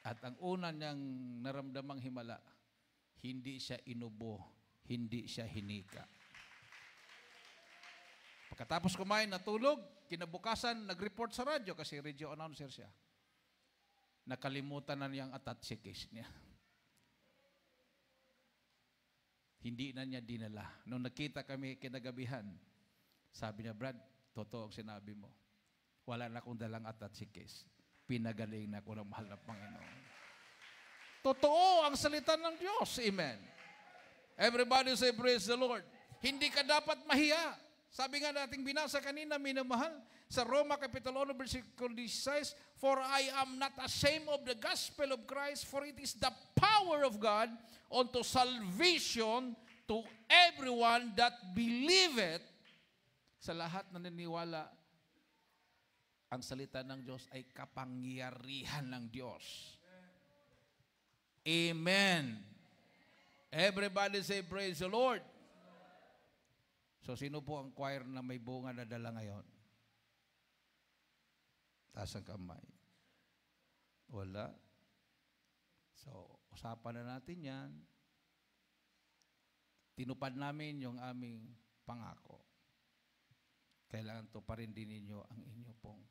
At ang una niyang naramdamang himala, hindi siya inubo, hindi siya hinika. Pagkatapos kumain, natulog, kinabukasan, nag-report sa radyo kasi radio announcer siya. Nakalimutan na niyang attache case niya. Hindi na niya dinala. Nung nakita kami kinagabihan, sabi niya, Brad, totoo ang sinabi mo. Wala na akong dalang attache case. Pinagaling na ako ng mahal na Panginoon. Totoo ang salita ng Diyos. Amen. Everybody say, praise the Lord. Hindi ka dapat mahiya. Sabi nga nating binasa kanina, minamahal, sa Roma Kapitulo 1, versikulo 16, for I am not ashamed of the gospel of Christ, for it is the power of God unto salvation to everyone that believeth. Sa lahat na naniniwala, ang salita ng Diyos ay kapangyarihan ng Diyos. Amen. Everybody say, praise the Lord. So, sino po ang choir na may bunga na dala ngayon? Taas ang kamay. Wala. So, usapan na natin yan. Tinupad namin yung aming pangako. Kailangan to pa rin din ninyo ang inyo pong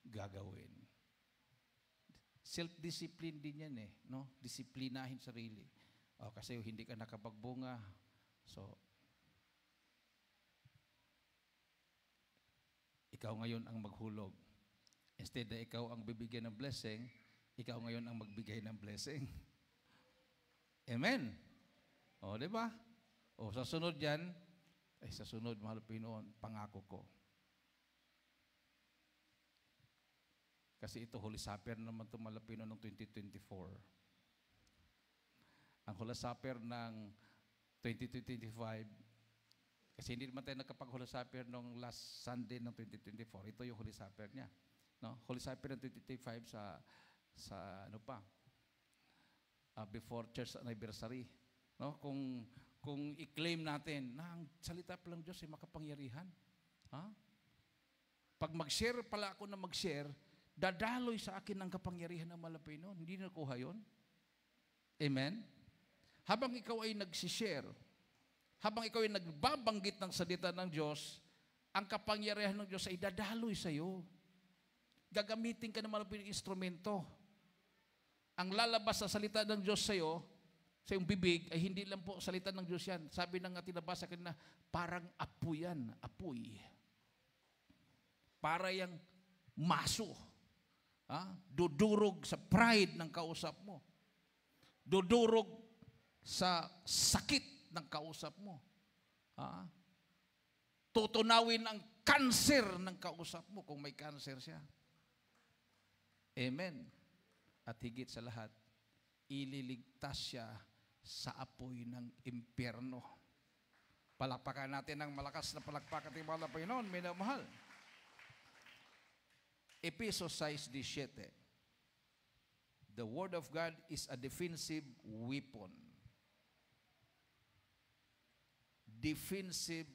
gagawin. Self-discipline din yan eh. No? Disiplinahin sarili. O, kasi hindi ka nakapagbunga. So, ikaw ngayon ang maghulog. Instead na ikaw ang bibigyan ng blessing, ikaw ngayon ang magbigay ng blessing. Amen? O, di ba? O, sa sunod yan, ay sa sunod, mahal Pinoon, pangako ko. Kasi ito, Holy Supper naman ito, mahal Pinoon, ng 2024. Ang Holy Supper ng 2025, kasi hindi naman tayo nagkapag-Holy Supper nung last Sunday ng 2024. Ito yung Holy Supper niya. No? Holy Supper ng 2025 sa ano pa, before church anniversary. No? Kung i-claim natin na ang salita pa lang Diyos ay makapangyarihan. Ha? Pag mag-share pala ako na mag-share, dadaloy sa akin ang kapangyarihan ng Malapino. Hindi nakuha yun. Amen? Habang ikaw ay nagsishare, habang ikaw ay nagbabanggit ng salita ng Diyos, ang kapangyarihan ng Diyos ay dadaloy sa iyo. Gagamitin ka ng malapit instrumento. Ang lalabas sa salita ng Diyos sa iyo, sa iyong bibig, ay hindi lang po salita ng Diyos yan. Sabi ng ating nabasa kanina, parang apoy yan, apoy. Para yung maso. Dudurog sa pride ng kausap mo. Dudurog sa sakit ng kausap mo. Tutunawin ang cancer ng kausap mo kung may cancer siya. Amen. At higit sa lahat, ililigtas siya sa apoy ng impyerno. Palakpakan natin ng malakas na palakpakan at mga Panginoon, minamahal. Efesos 6:17. The Word of God is a defensive weapon. Defensive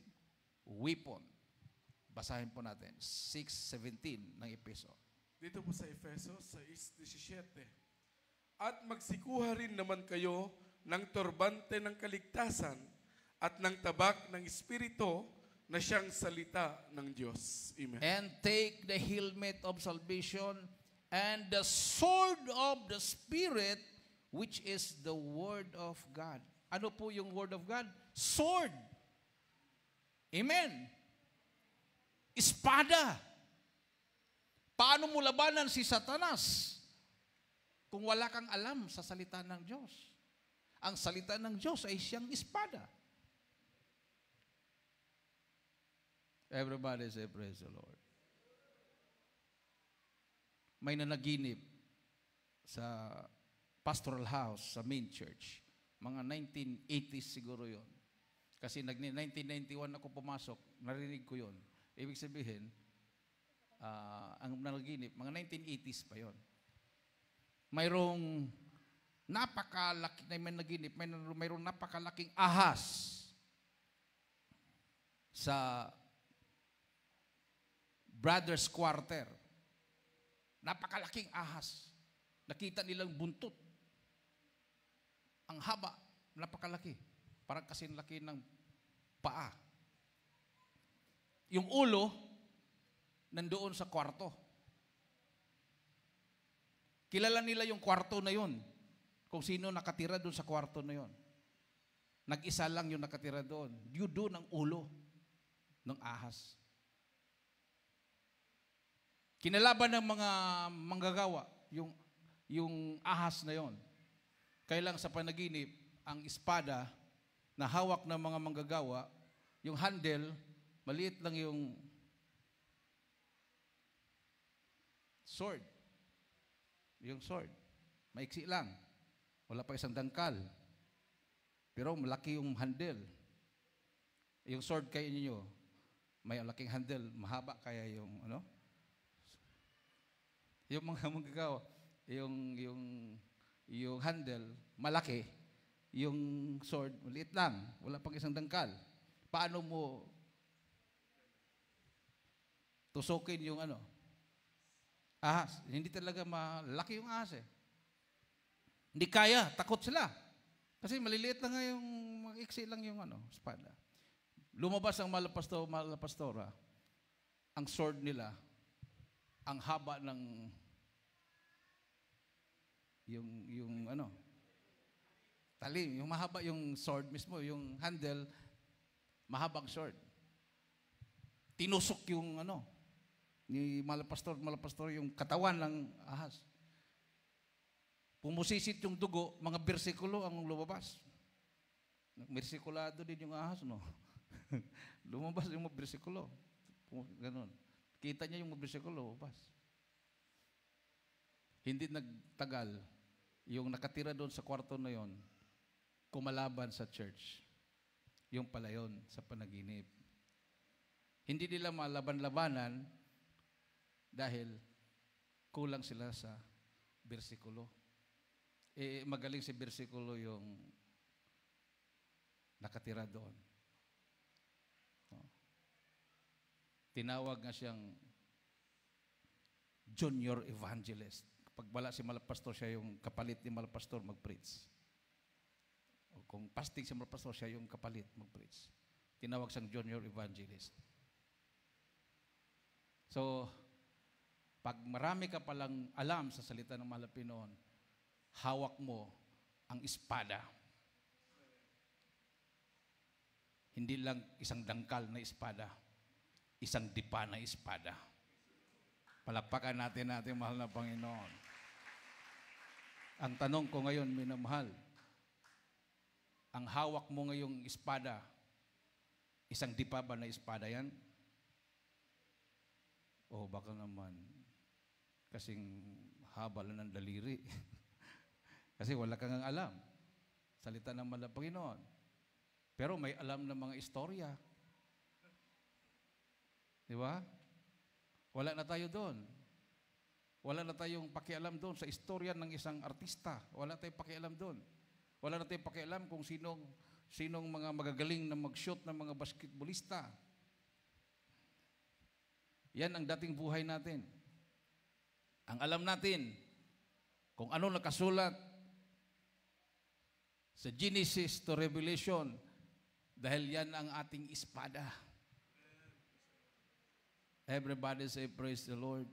weapon. Basahin po natin. 6:17 ng Efeso. Dito po sa Efesos 6:17. At magsikuha rin naman kayo ng turbante ng kaligtasan at ng tabak ng Espiritu na siyang salita ng Diyos. Amen. And take the helmet of salvation and the sword of the Spirit, which is the Word of God. Ano po yung Word of God? Sword. Amen. Espada. Paano mo labanan si Satanas kung wala kang alam sa salita ng Diyos? Ang salita ng Diyos ay siyang espada. Everybody say, praise the Lord. May nanaginip sa pastoral house, sa main church. Mga 1980s siguro yon. Kasi 1991 ako pumasok, narinig ko yon. Ibig sabihin, ang nanaginip, mga 1980s pa yon. Mayroong napakalaki na may naginip, mayroong napakalaking ahas sa brothers quarter. Napakalaking ahas. Nakita nilang buntot. Ang haba, napakalaki. Parang kasing laki ng paa. Yung ulo, nandoon sa kwarto. Kilala nila yung kwarto na yun. Kung sino nakatira doon sa kwarto na yun. Nag-isa lang yung nakatira doon. Doon ang ulo ng ahas. Kinalaban ng mga manggagawa, yung ahas na yon. Kailang sa panaginip, ang espada na hawak ng mga manggagawa, yung handle, maliit lang yung sword. Yung sword. Maiksi lang. Wala pa isang dangkal. Pero malaki yung handle. Yung sword kayo ninyo, may malaking handle, mahaba kaya yung ano? Yung mga manggagawa, yung handle, malaki. Yung sword, maliit lang. Wala pang isang dangkal. Paano mo tusukin yung ano? Ahas. Hindi talaga malaki yung ahas eh. Hindi kaya. Takot sila. Kasi maliliit lang nga yung, iksi lang yung ano, espada. Lumabas ang malapastora. Ang sword nila, ang haba ng yung ano, talim, yung mahaba yung sword mismo, yung handle, mahabang sword. Tinusok yung ano, ni malapastor yung katawan ng ahas. Pumusisit yung dugo, mga bersikulo ang lumabas. Mersikulado din yung ahas, no? Lumabas yung mga bersikulo. Ganon. Kita niya yung mga bersikulo, lumabas. Hindi nagtagal, yung nakatira doon sa kwarto na yon, kumalaban sa church. Yung pala yun, sa panaginip. Hindi nila malaban-labanan dahil kulang sila sa bersikulo. Magaling si bersikulo yung nakatira doon. Tinawag nga siyang junior evangelist. Pag wala si malapastor, siya yung kapalit ni malapastor mag-preach. O kung pasting si malapastor, siya yung kapalit mag-preach. Tinawag siyang junior evangelist. So, pag marami ka palang alam sa salita ng mahal na Pinoon, hawak mo ang espada. Hindi lang isang dangkal na espada, isang dipa na espada. Palakpakan natin mahal na Panginoon. Ang tanong ko ngayon, minamahal, ang hawak mo ngayong espada, isang dipa ba na espada yan? O baka naman, kasing haba lang ng daliri. Kasi wala kang alam. Salita ng mahal na Panginoon. Pero may alam ng mga istorya. Di ba? Wala na tayo doon. Wala na tayong pakialam doon sa istorya ng isang artista. Wala tayong pakialam doon. Wala na tayong pakialam kung sinong mga magagaling na mag-shoot ng mga basketballista. Yan ang dating buhay natin. Ang alam natin, kung ano nakasulat sa Genesis to Revelation, dahil yan ang ating espada. Everybody say, praise the Lord.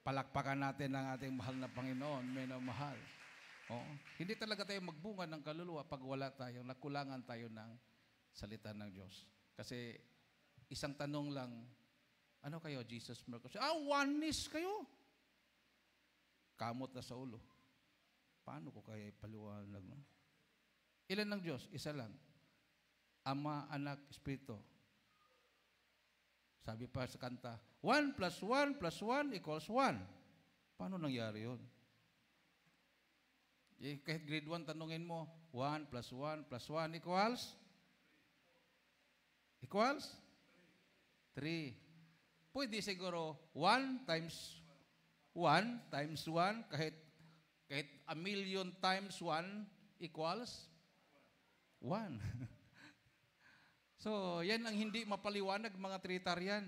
Palakpakan natin ang ating mahal na Panginoon, minamahal. Oh, hindi talaga tayo magbunga ng kaluluwa pag wala tayo, nakulangan tayo ng salita ng Diyos. Kasi isang tanong lang, ano kayo, Jesus, Mercos? Oneness kayo. Kamot na sa ulo. Paano ko kaya ipaliwanag? No? Ilan ng Diyos? Isa lang. Ama, Anak, Espiritu. Sabi pa sa kanta, 1 + 1 + 1 = 1. Paano nangyari yun? Kahit grade 1, tanungin mo, 1 + 1 + 1 equals 3. Pwede siguro 1 times 1 times 1, kahit a million times 1 equals 1. So, yan ang hindi mapaliwanag mga Trinitarian.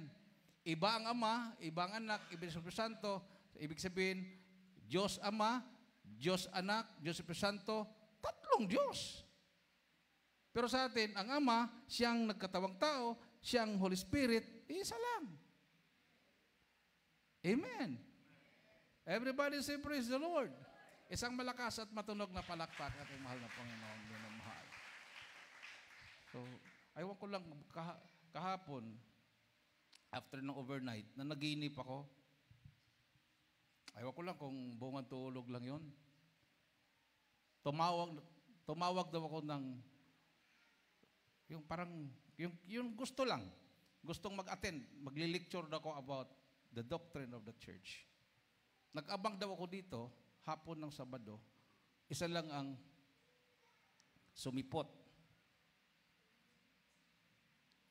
Iba ang Ama, iba ang Anak, iba ang Espiritu Santo. Ibig sabihin, Diyos Ama, Diyos Anak, Diyos Espiritu Santo, tatlong Diyos. Pero sa atin, ang Ama, siyang nagkatawang tao, siyang Holy Spirit, isa lang. Amen. Everybody say, praise the Lord. Isang malakas at matunog na palakpak ating mahal na Panginoon, minamahal. So, ayaw ko lang kahapon, after ng overnight, na naginip ako, Ayaw ko lang kung buong tulog lang yon. Tumawag daw ako ng, yung parang, yung gusto lang. Gustong mag-attend. Magli-lecture daw ako about the doctrine of the church. Nag-abang daw ako dito, hapon ng Sabado. Isa lang ang sumipot.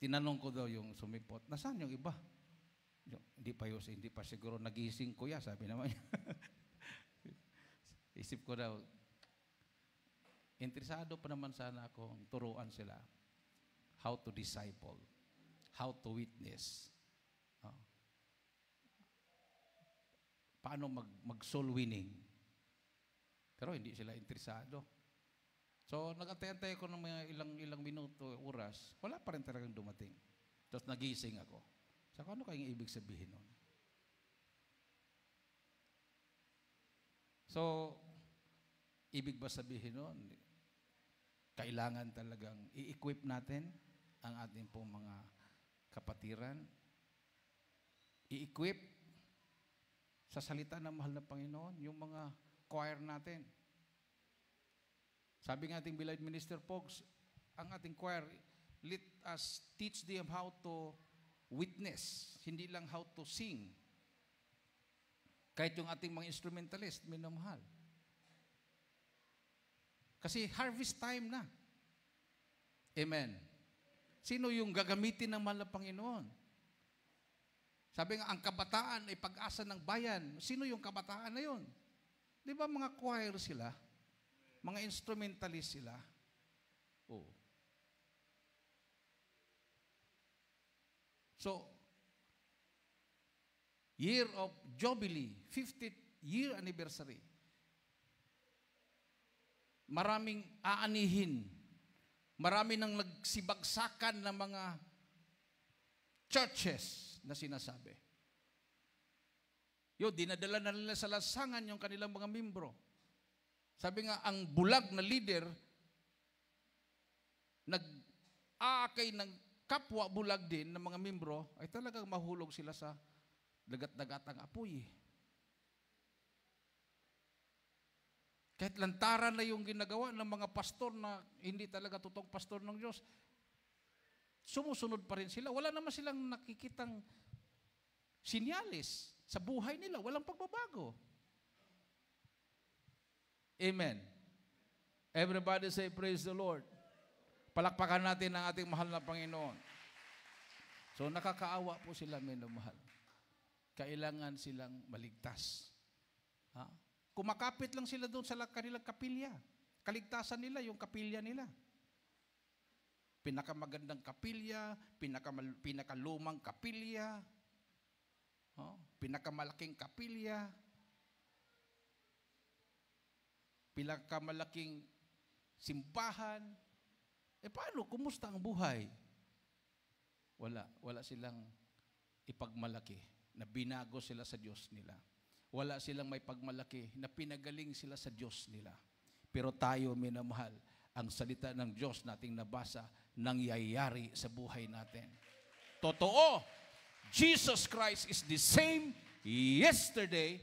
Tinanong ko daw yung sumipot, nasaan yung iba? Hindi pa siguro nagising kuya, sabi naman niya. Isip ko daw, interesado pa naman sana akong turuan sila how to disciple, how to witness. Paano mag-soul winning. Pero hindi sila interesado. So, nag-antay-antay ko ng mga ilang minuto, oras, wala pa rin talagang dumating. Tapos nagising ako. So, ano kayong ibig sabihin nun? So, ibig ba sabihin nun, kailangan talagang i-equip natin ang ating pong mga kapatiran, i-equip sa salita ng mahal na Panginoon, yung mga choir natin. Sabi ng ating beloved Minister Pogs, ang ating choir, let us teach them how to witness, hindi lang how to sing. Kahit yung ating mga instrumentalist, minamahal. Kasi harvest time na. Amen. Sino yung gagamitin ng mahal na Panginoon? Sabi nga, ang kabataan ay pag-asa ng bayan. Sino yung kabataan na yun? Di ba mga choir sila? Mga instrumentalist sila? Oh. So, year of Jubilee, 50th year anniversary. Maraming aanihin. Marami nang nagsibagsakan ng mga churches na sinasabi. Yun, dinadala na nila sa lasangan yung kanilang mga membro. Sabi nga, ang bulag na leader, nag-aakay ng kapwa bulag din ng mga membro, ay talagang mahulog sila sa dagat-dagatang apoy. Kahit lantaran na yung ginagawa ng mga pastor na hindi talaga totoong pastor ng Diyos, sumusunod pa rin sila. Wala naman silang nakikitang sinyalis sa buhay nila. Walang pagbabago. Amen. Everybody say, praise the Lord. Palakpakan natin ang ating mahal na Panginoon. So, nakakaawa po sila, minamahal. Kailangan silang maligtas. Ha? Kumakapit lang sila doon sa kanilang kapilya. Kaligtasan nila, yung kapilya nila. Pinakamagandang kapilya, pinakalumang kapilya, pinakamalaking kapilya, pinakamalaking simbahan. Paano? Kumusta ang buhay? Wala silang ipagmalaki na binago sila sa Diyos nila. Wala silang may pagmalaki na pinagaling sila sa Diyos nila. Pero tayo, minamahal, ang salita ng Diyos nating nabasa, nangyayari sa buhay natin. Totoo, Jesus Christ is the same yesterday,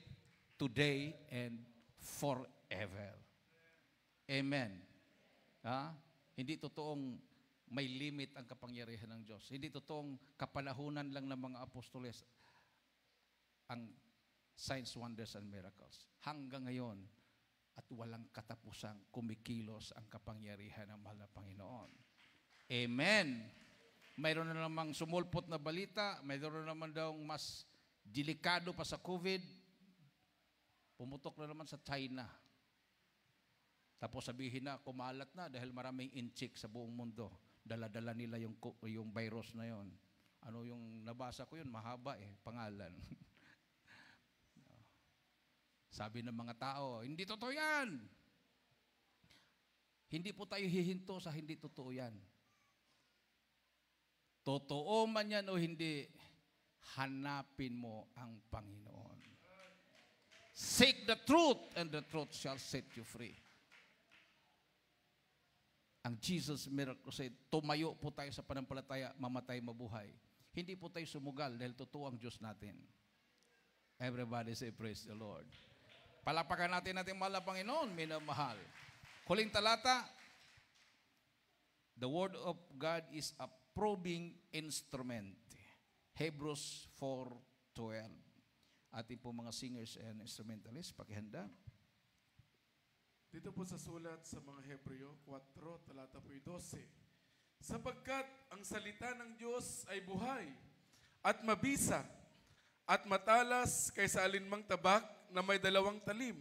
today, and forever. Amen. Hindi totoong may limit ang kapangyarihan ng Diyos. Hindi totoong kapanahunan lang ng mga apostoles ang signs, wonders, and miracles. Hanggang ngayon, at walang katapusang kumikilos ang kapangyarihan ng mahal na Panginoon. Amen. Mayroon na namang sumulpot na balita, mayroon na naman daw mas delikado pa sa COVID. Pumutok na naman sa China. Tapos sabihin na, kumalat na dahil maraming inchik sa buong mundo. Dala-dala nila yung virus na yon. Ano yung nabasa ko yun? Mahaba pangalan. Sabi ng mga tao, hindi totoo yan. Hindi po tayo hihinto sa hindi totoo yan. Totoo man yan o hindi, hanapin mo ang Panginoon. Seek the truth and the truth shall set you free. Ang Jesus miracle said, tumayo po tayo sa panampalataya, mamatay, mabuhay. Hindi po tayo sumugal dahil totoo ang Diyos natin. Everybody say, praise the Lord. Palapakan natin mahal na Panginoon, minamahal. Huling talata, the Word of God is a probing instrument. Hebrews 4:12. Ating po mga singers and instrumentalists, pakihanda. Dito po sa sulat sa mga Hebreo 4, talata po 12. Sapagkat ang salita ng Diyos ay buhay at mabisa at matalas kaysa alinmang tabak na may 2 talim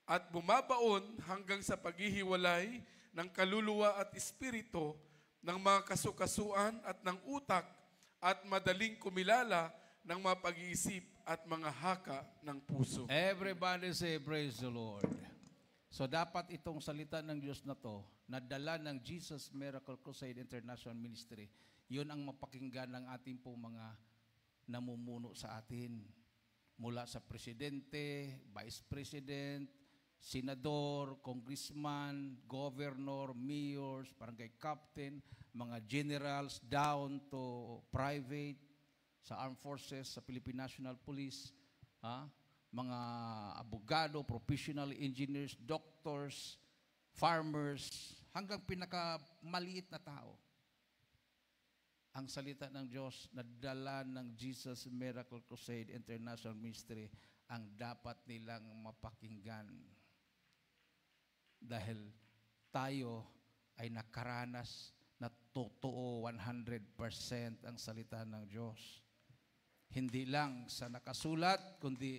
at bumabaon hanggang sa paghihiwalay ng kaluluwa at espiritu ng mga kasukasuan at ng utak at madaling kumilala ng mga pag-iisip at mga haka ng puso. Everybody say, praise the Lord. So dapat itong salita ng Diyos na to, nadala ng Jesus Miracle Crusade International Ministry, yun ang mapakinggan ng ating pong mga namumuno sa atin. Mula sa presidente, vice president, senador, congressman, governor, mayors, barangay captain, mga generals, down to private, sa armed forces, sa Philippine National Police, mga abogado, professional engineers, doctors, farmers, hanggang pinakamaliit na tao. Ang salita ng Diyos na dala ng Jesus Miracle Crusade International Ministry ang dapat nilang mapakinggan. Dahil tayo ay nakaranas na totoo 100% ang salita ng Diyos. Hindi lang sa nakasulat, kundi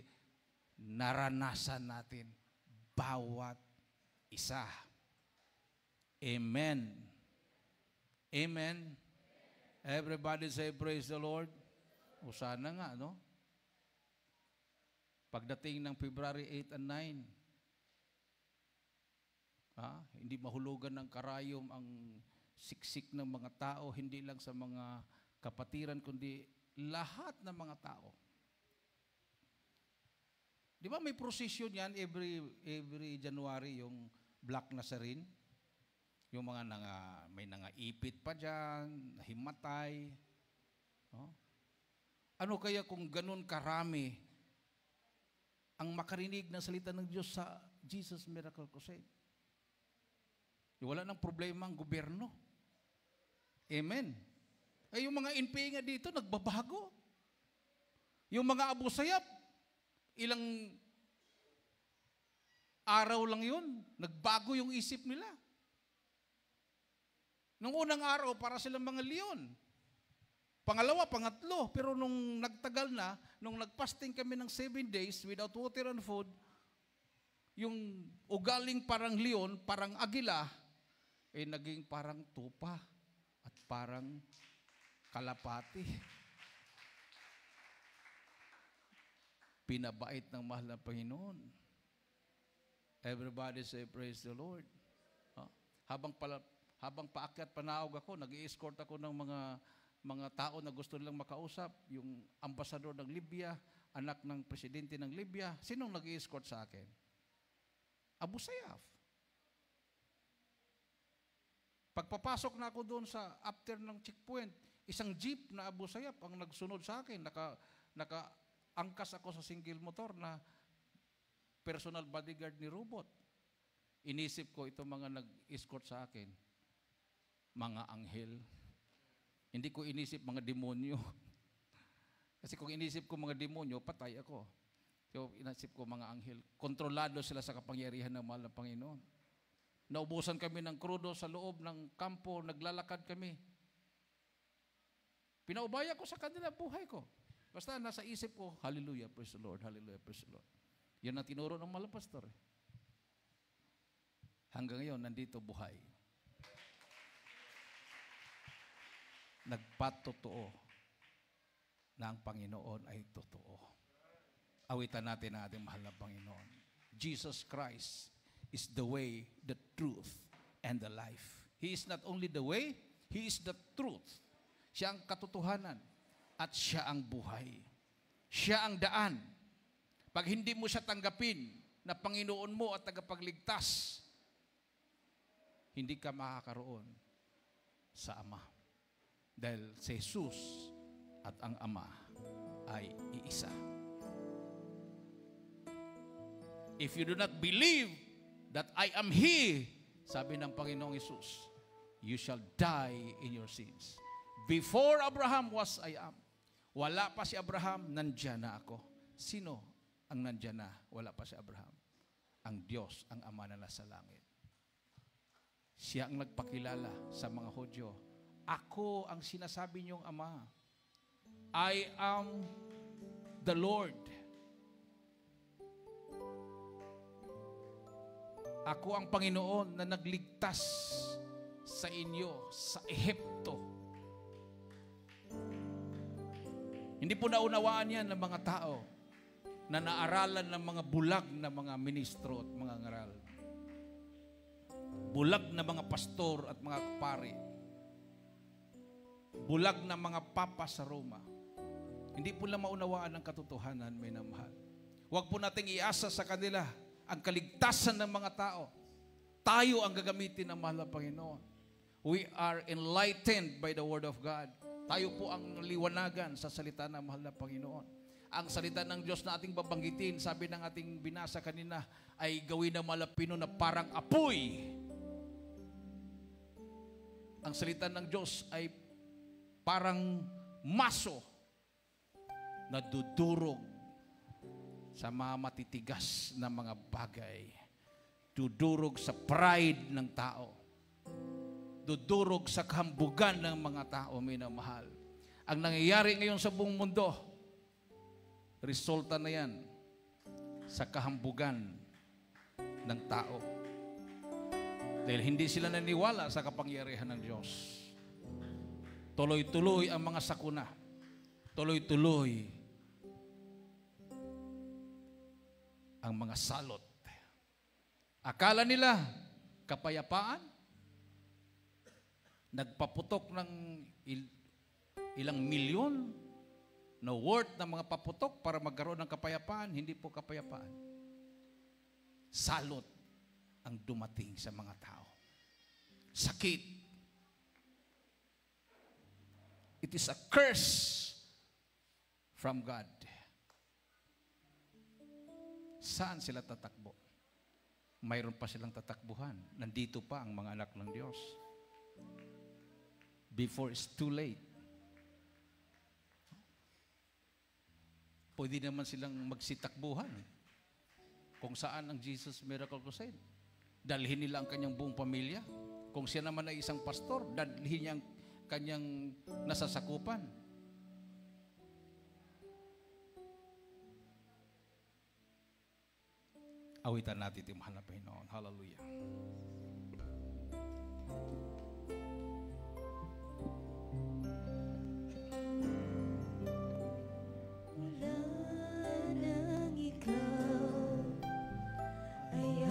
naranasan natin bawat isa. Amen. Amen. Everybody say, praise the Lord. O sana nga, no? Pagdating ng February 8 and 9, hindi mahulugan ng karayom ang siksik ng mga tao, hindi lang sa mga kapatiran, kundi lahat ng mga tao. Di ba may procession yan every January, yung Black Nazarene? Yung mga may nangaipit pa dyan, nahimatay. No? Ano kaya kung ganun karami ang makarinig ng salita ng Diyos sa Jesus Miracle Crusade? Wala nang problema ang gobyerno. Amen. Ay yung mga NPA nga dito, nagbabago. Yung mga Abu Sayyaf, ilang araw lang yun, nagbago yung isip nila. Nung unang araw, para silang mga leon. Pangalawa, pangatlo. Pero nung nagtagal na, nung nagpasting kami ng 7 days without water and food, yung ugaling parang leon, parang agila, naging parang tupa at parang kalapati. Pinabait ng mahal na Panginoon. Everybody say, praise the Lord. Habang paakyat panaog ako, nag-i-escort ako ng mga tao na gusto nilang makausap, yung ambasador ng Libya, anak ng presidente ng Libya. Sinong nag-i-escort sa akin? Abu Sayyaf. Pagpapasok na ako doon sa after ng checkpoint, isang jeep na Abu Sayyaf ang nagsunod sa akin. Naka-angkas ako sa single motor na personal bodyguard ni Robot. Inisip ko itong mga nag-escort sa akin, mga anghel. Hindi ko inisip mga demonyo. Kasi kung inisip ko mga demonyo, patay ako. So inisip ko mga anghel. Kontrolado sila sa kapangyarihan ng mahal na Panginoon. Naubusan kami ng krudo sa loob ng kampo, naglalakad kami. Pinaubaya ko sa kanila buhay ko. Basta nasa isip ko, hallelujah, praise the Lord, hallelujah, praise the Lord. Yan ang tinuro ng mga pastor. Hanggang ngayon, nandito buhay. Nagpatotoo na ang Panginoon ay totoo. Awitan natin ang ating mahal na Panginoon. Jesus Christ is the way, the truth, and the life. He is not only the way, He is the truth. Siya ang katotohanan at siya ang buhay. Siya ang daan. Pag hindi mo siya tanggapin na Panginoon mo at tagapagligtas, hindi ka makakaroon sa Ama. Dahil si Jesus at ang Ama ay iisa. If you do not believe that I am He, sabi ng Panginoong Hesus, you shall die in your sins. Before Abraham was I am. Wala pa si Abraham, nandyan na ako. Sino ang nandyan na? Wala pa si Abraham. Ang Diyos, ang Ama na nasa langit. Siya ang nagpakilala sa mga Hudyo. Ako ang sinasabi niyong Ama. I am the Lord. Ako ang Panginoon na nagligtas sa inyo sa Ehipto. Hindi po naunawaan yan ng mga tao na naaralan ng mga bulag na mga ministro at mga ngaral. Bulag na mga pastor at mga pari. Bulag na mga papa sa Roma. Hindi po lang maunawaan ang katotohanan, may namahal. Huwag po nating iasa sa kanila ang kaligtasan ng mga tao. Tayo ang gagamitin ng mahal na Panginoon. We are enlightened by the Word of God. Tayo po ang liwanagan sa salita ng mahal na Panginoon. Ang salita ng Diyos na ating babanggitin, sabi ng ating binasa kanina, ay gawin ng malapino na parang apoy. Ang salita ng Diyos ay parang maso na dudurog sa mga matitigas na mga bagay. Dudurog sa pride ng tao. Dudurog sa kahambugan ng mga tao, minamahal. Ang nangyayari ngayon sa buong mundo, resulta na yan sa kahambugan ng tao. Dahil hindi sila naniwala sa kapangyarihan ng Diyos. Tuloy-tuloy ang mga sakuna. Tuloy-tuloy ang mga salot. Akala nila kapayapaan, nagpaputok ng ilang milyon na worth ng mga paputok para magkaroon ng kapayapaan. Hindi po kapayapaan. Salot ang dumating sa mga tao. Sakit. It is a curse from God. Saan sila tatakbo? Mayroon pa silang tatakbuhan. Nandito pa ang mga anak ng Diyos. Before it's too late. Pwede naman silang magsitakbuhan. Kung saan ang Jesus Miracle Crusade. Dalhin nila ang kanyang buong pamilya. Kung siya naman ay isang pastor, dalhin niya ang kanyang nasasakupan. Awitan natin ito, mahal na Panginoon. Hallelujah. Wala nang ikaw ay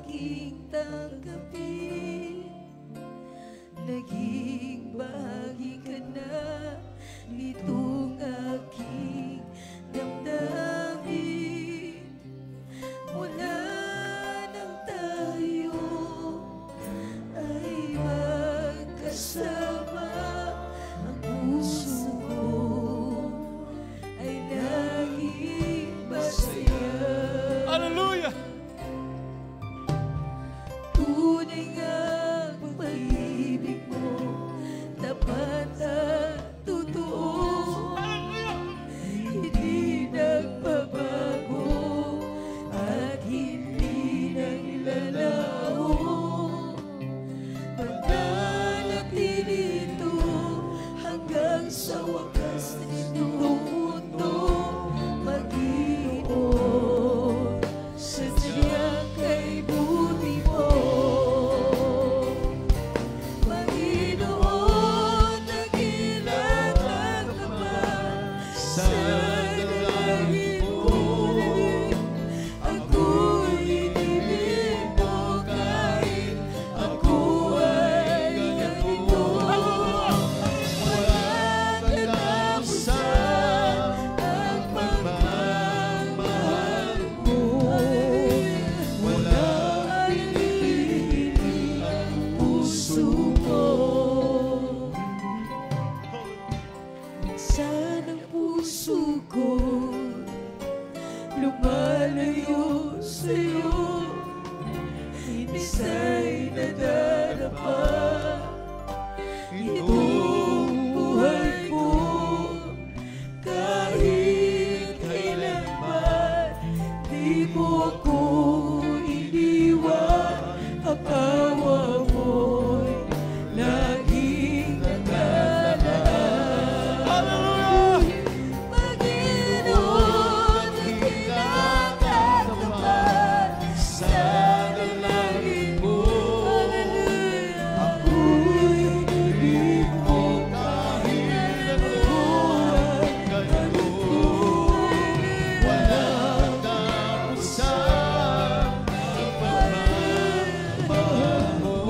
aking tanggapin. Naging bahagi ka na nitong aking damdamin. Mula nang tayo ay magkasama, ang puso ko ay laging masaya. Hallelujah! Tunay isa'y nadarapa. Itong buhay ko, kahit kailanman, di mo ako iniwan. Ang awa mo'y laging naglalaan. Panginoon, nagkakatapat sa dalangin mo. Ako'y ibig mo kahit ako ay ganito. Walang katapusan ang pagmamahal mo.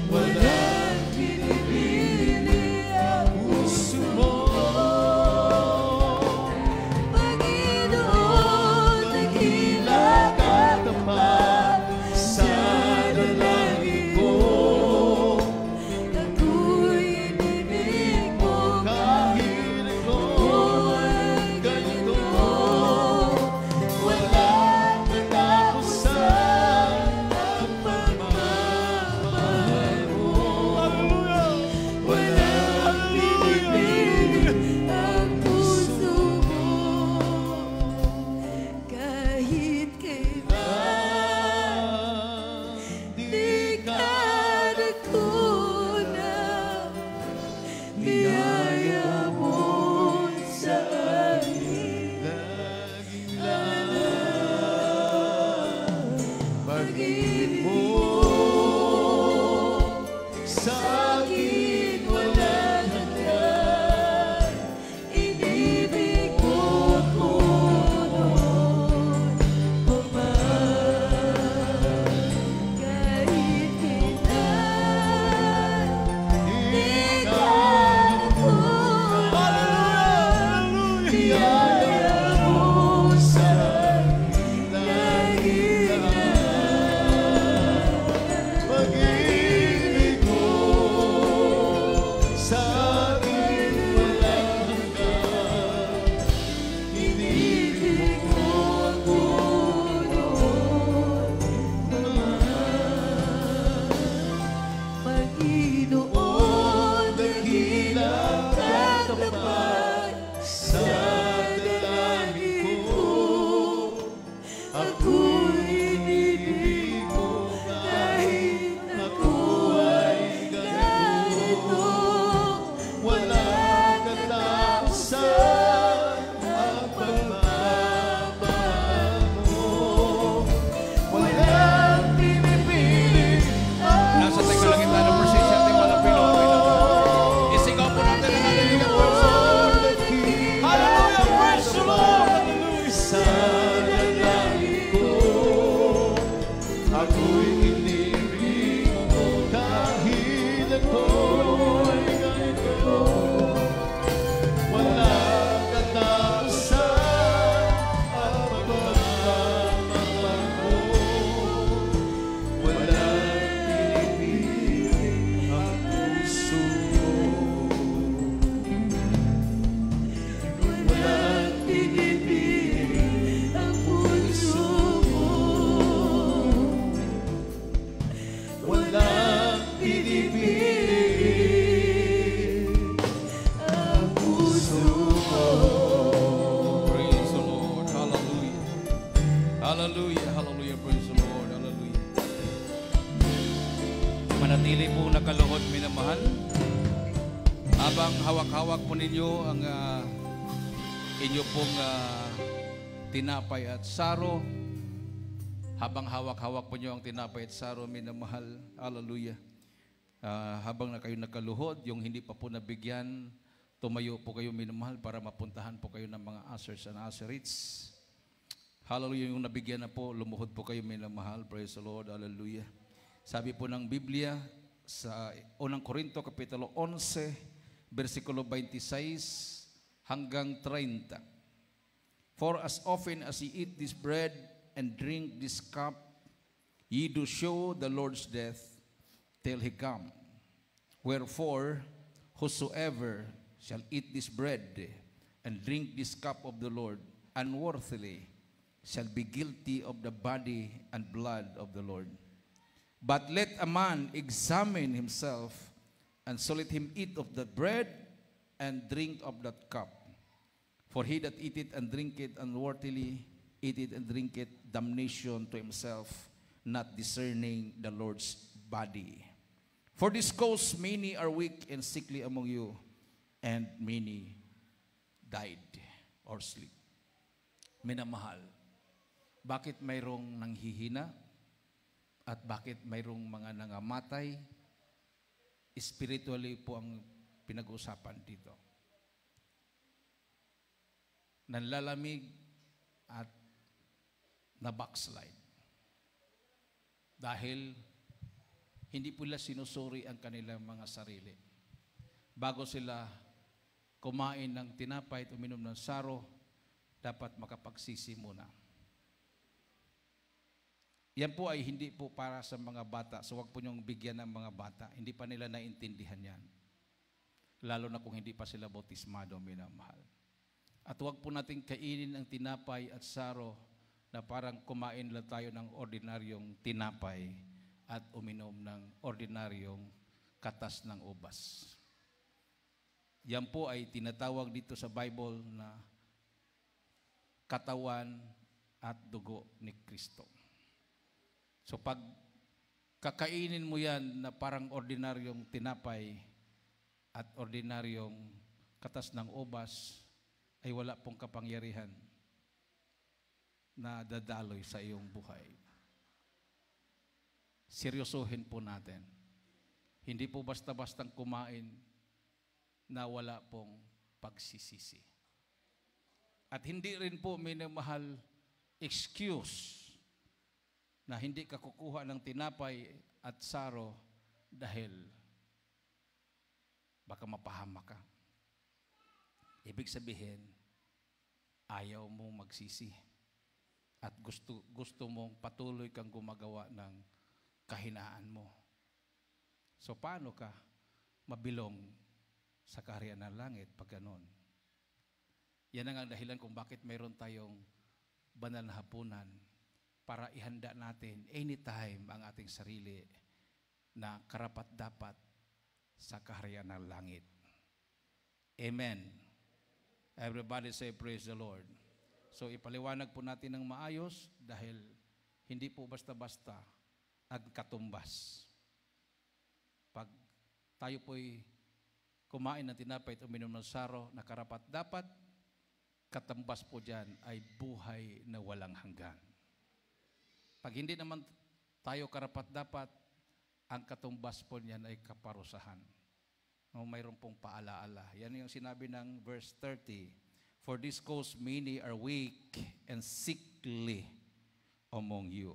Walang pinipili ang puso mo. Panginoon, dakila katapat sa dalangin ko. Ako'y ibig mo kahit ako ay ganito. Walang katapusan ang pagmamahal mo. Walang pinipili ang puso mo. Kahit kailan di ka nagkulang, biyaya mo sa akin laging lang. Pag-ibig mo sa akin walang hanggan. Inibig mo ako noon pa man. Kahit kailan di ka nagkulang, biyaya mo sa akin laging lang. Pag-ibig mo sa akin walang hanggan. Inibig mo ako noon pa man. Panginoon, dakilang katapat sa dalangin ko. Ako'y inibig mo kahit ako ay ganito. Walang katapusan ang pagmamahal mo. Walang pinipili ang Nasa kalangitan ng presensya ating malapit. Isigaw po natin ang narinig ang puso. Hallelujah! Praise the Lord! sa dalangin ko. Ako'y inibig mo kahit ako'y ganito. Walang katapusan ang pagmamahal mo. Walang pinipili ang puso mo. Walang pinipili ang puso mo. Walang pinipili ang puso mo. Praise the Lord. Hallelujah. Hallelujah. Hallelujah. Praise the Lord. Hallelujah. Manatili po nakaluhod, minamahal. Habang hawak-hawak po ninyo ang inyo pong tinapay at saro. Habang hawak-hawak po nyo ang tinapay at saro, minamahal. Hallelujah. Habang na kayo nakaluhod, yung hindi pa po nabigyan, tumayo po kayo, minamahal, para mapuntahan po kayo ng mga ushers and usherites. Hallelujah. Yung nabigyan na po, lumuhod po kayo, minamahal. Praise the Lord. Hallelujah. Sabi po ng Biblia sa unang Korinto, Kapitulo 11, versikulo 26 hanggang 30. For as often as ye eat this bread and drink this cup, ye do show the Lord's death till he come. Wherefore, whosoever shall eat this bread and drink this cup of the Lord unworthily shall be guilty of the body and blood of the Lord. But let a man examine himself, and so let him eat of the bread and drink of that cup. For he that eateth and drinketh unworthily eateth and drinketh damnation to himself, not discerning the Lord's body. For this cause many are weak and sickly among you, and many died or sleep. Minamahal, bakit mayroong nanghihina at bakit mayroong mga nangamatay? Spiritually po ang pinag-uusapan dito. Nanlalamig at na-backslide. Dahil hindi pula sinusuri ang kanilang mga sarili. Bago sila kumain ng tinapay at uminom ng saro, dapat makapagsisi muna. Yan po ay hindi po para sa mga bata. So wag po niyong bigyan ng mga bata. Hindi pa nila naintindihan yan. Lalo na kung hindi pa sila bautismado, minamahal. At wag po nating kainin ang tinapay at saro na parang kumain lang tayo ng ordinaryong tinapay at uminom ng ordinaryong katas ng ubas. Yan po ay tinatawag dito sa Bible na katawan at dugo ni Kristo. So pag kakainin mo yan na parang ordinaryong tinapay at ordinaryong katas ng ubas, ay wala pong kapangyarihan na dadaloy sa iyong buhay. Seryosohin po natin. Hindi po basta-bastang kumain na wala pong pagsisisi. At hindi rin po minamahal excuse na hindi ka kukuha ng tinapay at saro dahil baka mapahama ka. Ibig sabihin, ayaw mong magsisi at gusto mong patuloy kang gumagawa ng kahinaan mo. So paano ka mabilong sa kaharian ng langit pag ganon? Yan ang dahilan kung bakit mayroon tayong banal na hapunan para ihanda natin anytime ang ating sarili na karapat-dapat sa kaharian ng langit. Amen. Everybody say praise the Lord. So ipaliwanag po natin ng maayos dahil hindi po basta-basta ang katumbas. Pag tayo po'y kumain ng tinapay at uminom ng saro na karapat-dapat, katumbas po dyan ay buhay na walang hanggan. Pag hindi naman tayo karapat-dapat, ang katumbas po niyan ay kaparusahan. Mayroon pong paalaala. Yan yung sinabi ng verse 30. For this cause many are weak and sickly among you,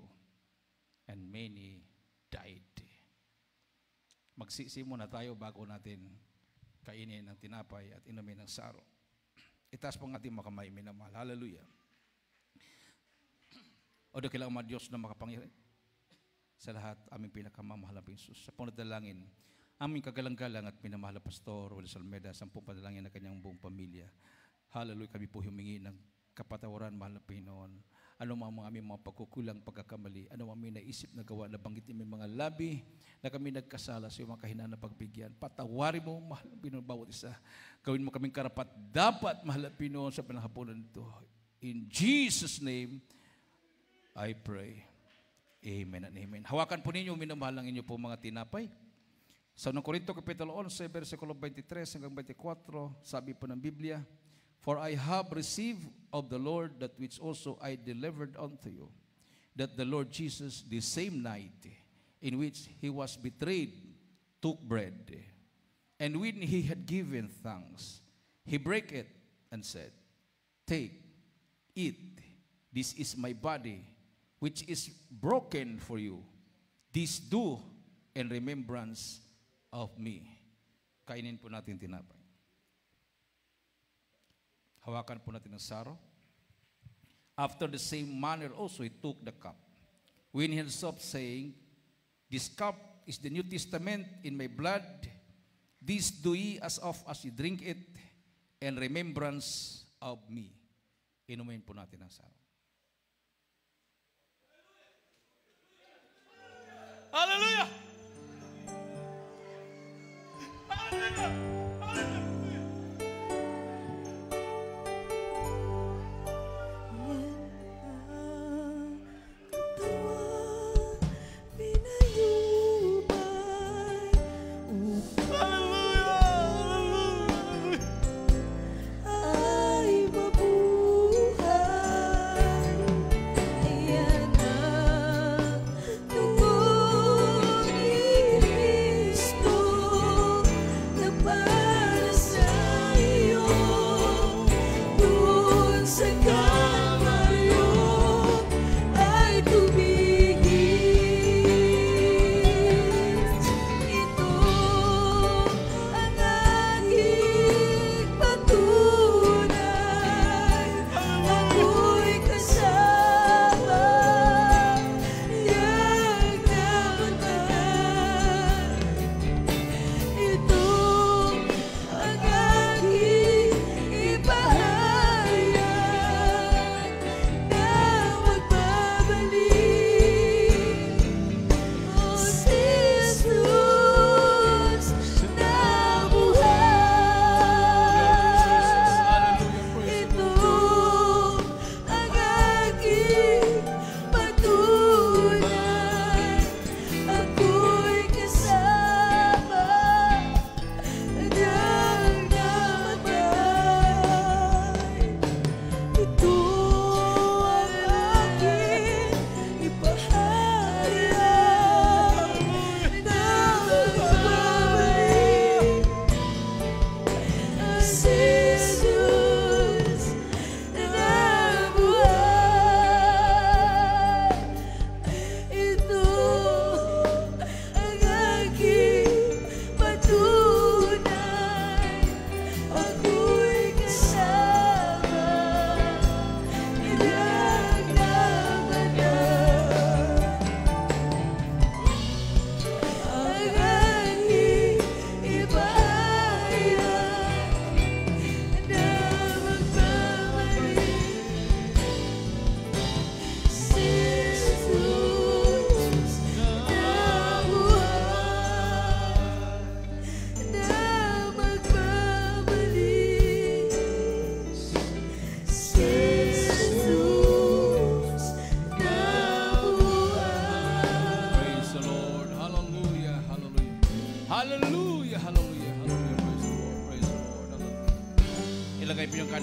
and many died. Magsisi muna tayo bago natin kainin ng tinapay at inumin ng saro. Itaas po ang ating mga kamay, minamahal. Hallelujah. O do kailangan mga Diyos na makapangyarihan sa lahat, aming pinakamamahal na Jesus. Sa panadalangin, aming kagalang-galang at minamahal na Pastor Will Salmeda, 10 panalangin na kanyang buong pamilya. Hallelujah, kami po humingi ng kapatawaran, mahal na Panginoon. Ano mga aming mga pagkukulang, pagkakamali, ano aming naisip na gawa, nabanggit namin mga labi na kami nagkasala sa iyong mga kahinaan na pagbigyan. Patawarin mo, mahal na Panginoon, bawat isa. Gawin mo kaming karapat dapat, mahal na Panginoon, sa pananghapunan nito. In Jesus' name, I pray. Amen and amen. Hawakan po ninyo, minamahal lang inyo po mga tinapay. Sa 1 Corinto Kapitulo 11, versikulo 23 hanggang 24, sabi po ng Biblia, For I have received of the Lord that which also I delivered unto you, that the Lord Jesus, the same night in which he was betrayed, took bread. And when he had given thanks, he brake it and said, Take, eat, this is my body, which is broken for you. This do in remembrance of me. Kainin po natin tinapay. Hawakan po natin ang saro. After the same manner also he took the cup. When he had stopped saying, This cup is the New Testament in my blood. This do ye as oft as you drink it in remembrance of me. Inumin po natin ang saro.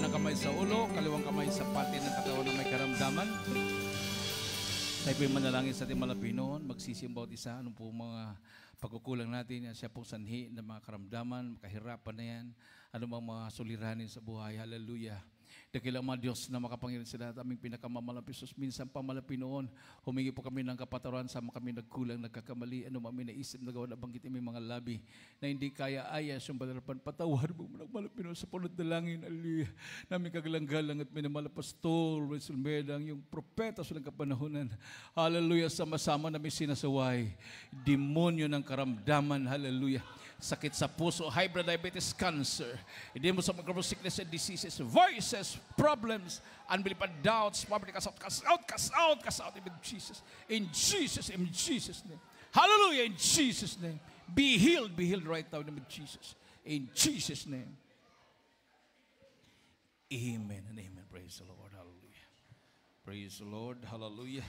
kanang kamay sa ulo, kaliwang kamay sa pati ng katawan na may karamdaman. Tayo po'y manalangin sa ating malapinoon, magsisi ang bawat isa, anong po mga pagkukulang natin, siya pong sanhi ng mga karamdaman, kahirapan na yan, anong mga suliranin sa buhay, hallelujah. Dakilang mga Diyos na makapangyarihan sa lahat, aming pinakamamalapisos, minsan pa malapinoon, humingi po kami ng kapatawaran sa kami nagkulang, nagkakamali, ano kami naisip, nagawa na banggit aming mga labi, na hindi kaya ayas yung balarapan, patawar mo ng malapinoon sa punod na langin, aliyah, namin kagalang-galang at minamalapastol, Resulmedang, yung propeta sa kapanahonan, hallelujah, sama-sama namin sinasaway, demonyo ng karamdaman, hallelujah, sakit sa puso, high blood diabetes, cancer, hindi mo sa microbial sickness and diseases, voices, problems, unbelief and doubts, poverty, cast out, cast out, cast out, cast out, in Jesus' name. Hallelujah, in Jesus' name. Be healed right now in the name of Jesus. In Jesus' name. Amen and amen. Praise the Lord. Hallelujah. Praise the Lord. Hallelujah.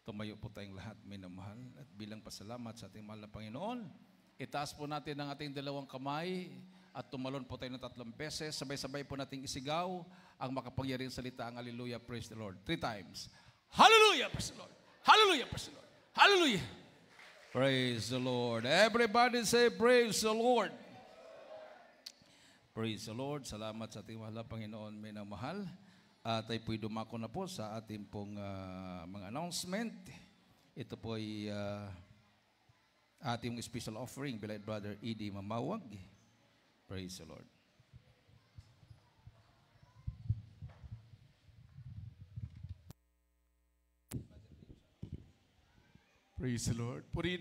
Tumayo po tayong lahat, minamahal, at bilang pasalamat sa ating mahal na Panginoon, itaas po natin ang ating dalawang kamay at tumalon po tayo ng 3 beses. Sabay-sabay po nating isigaw ang makapangyarihang salita, ang hallelujah, praise the Lord. 3 times. Hallelujah, praise the Lord. Hallelujah, praise the Lord. Hallelujah. Praise the Lord. Everybody say, praise the Lord. Praise the Lord. Salamat sa ating mahal na Panginoon, minamahal. At tayo po'y dumako na po sa ating pong mga announcement. Ito po'y ating special offering, beloved brother Edie Mamawag. Praise the Lord. Praise the Lord. Purihin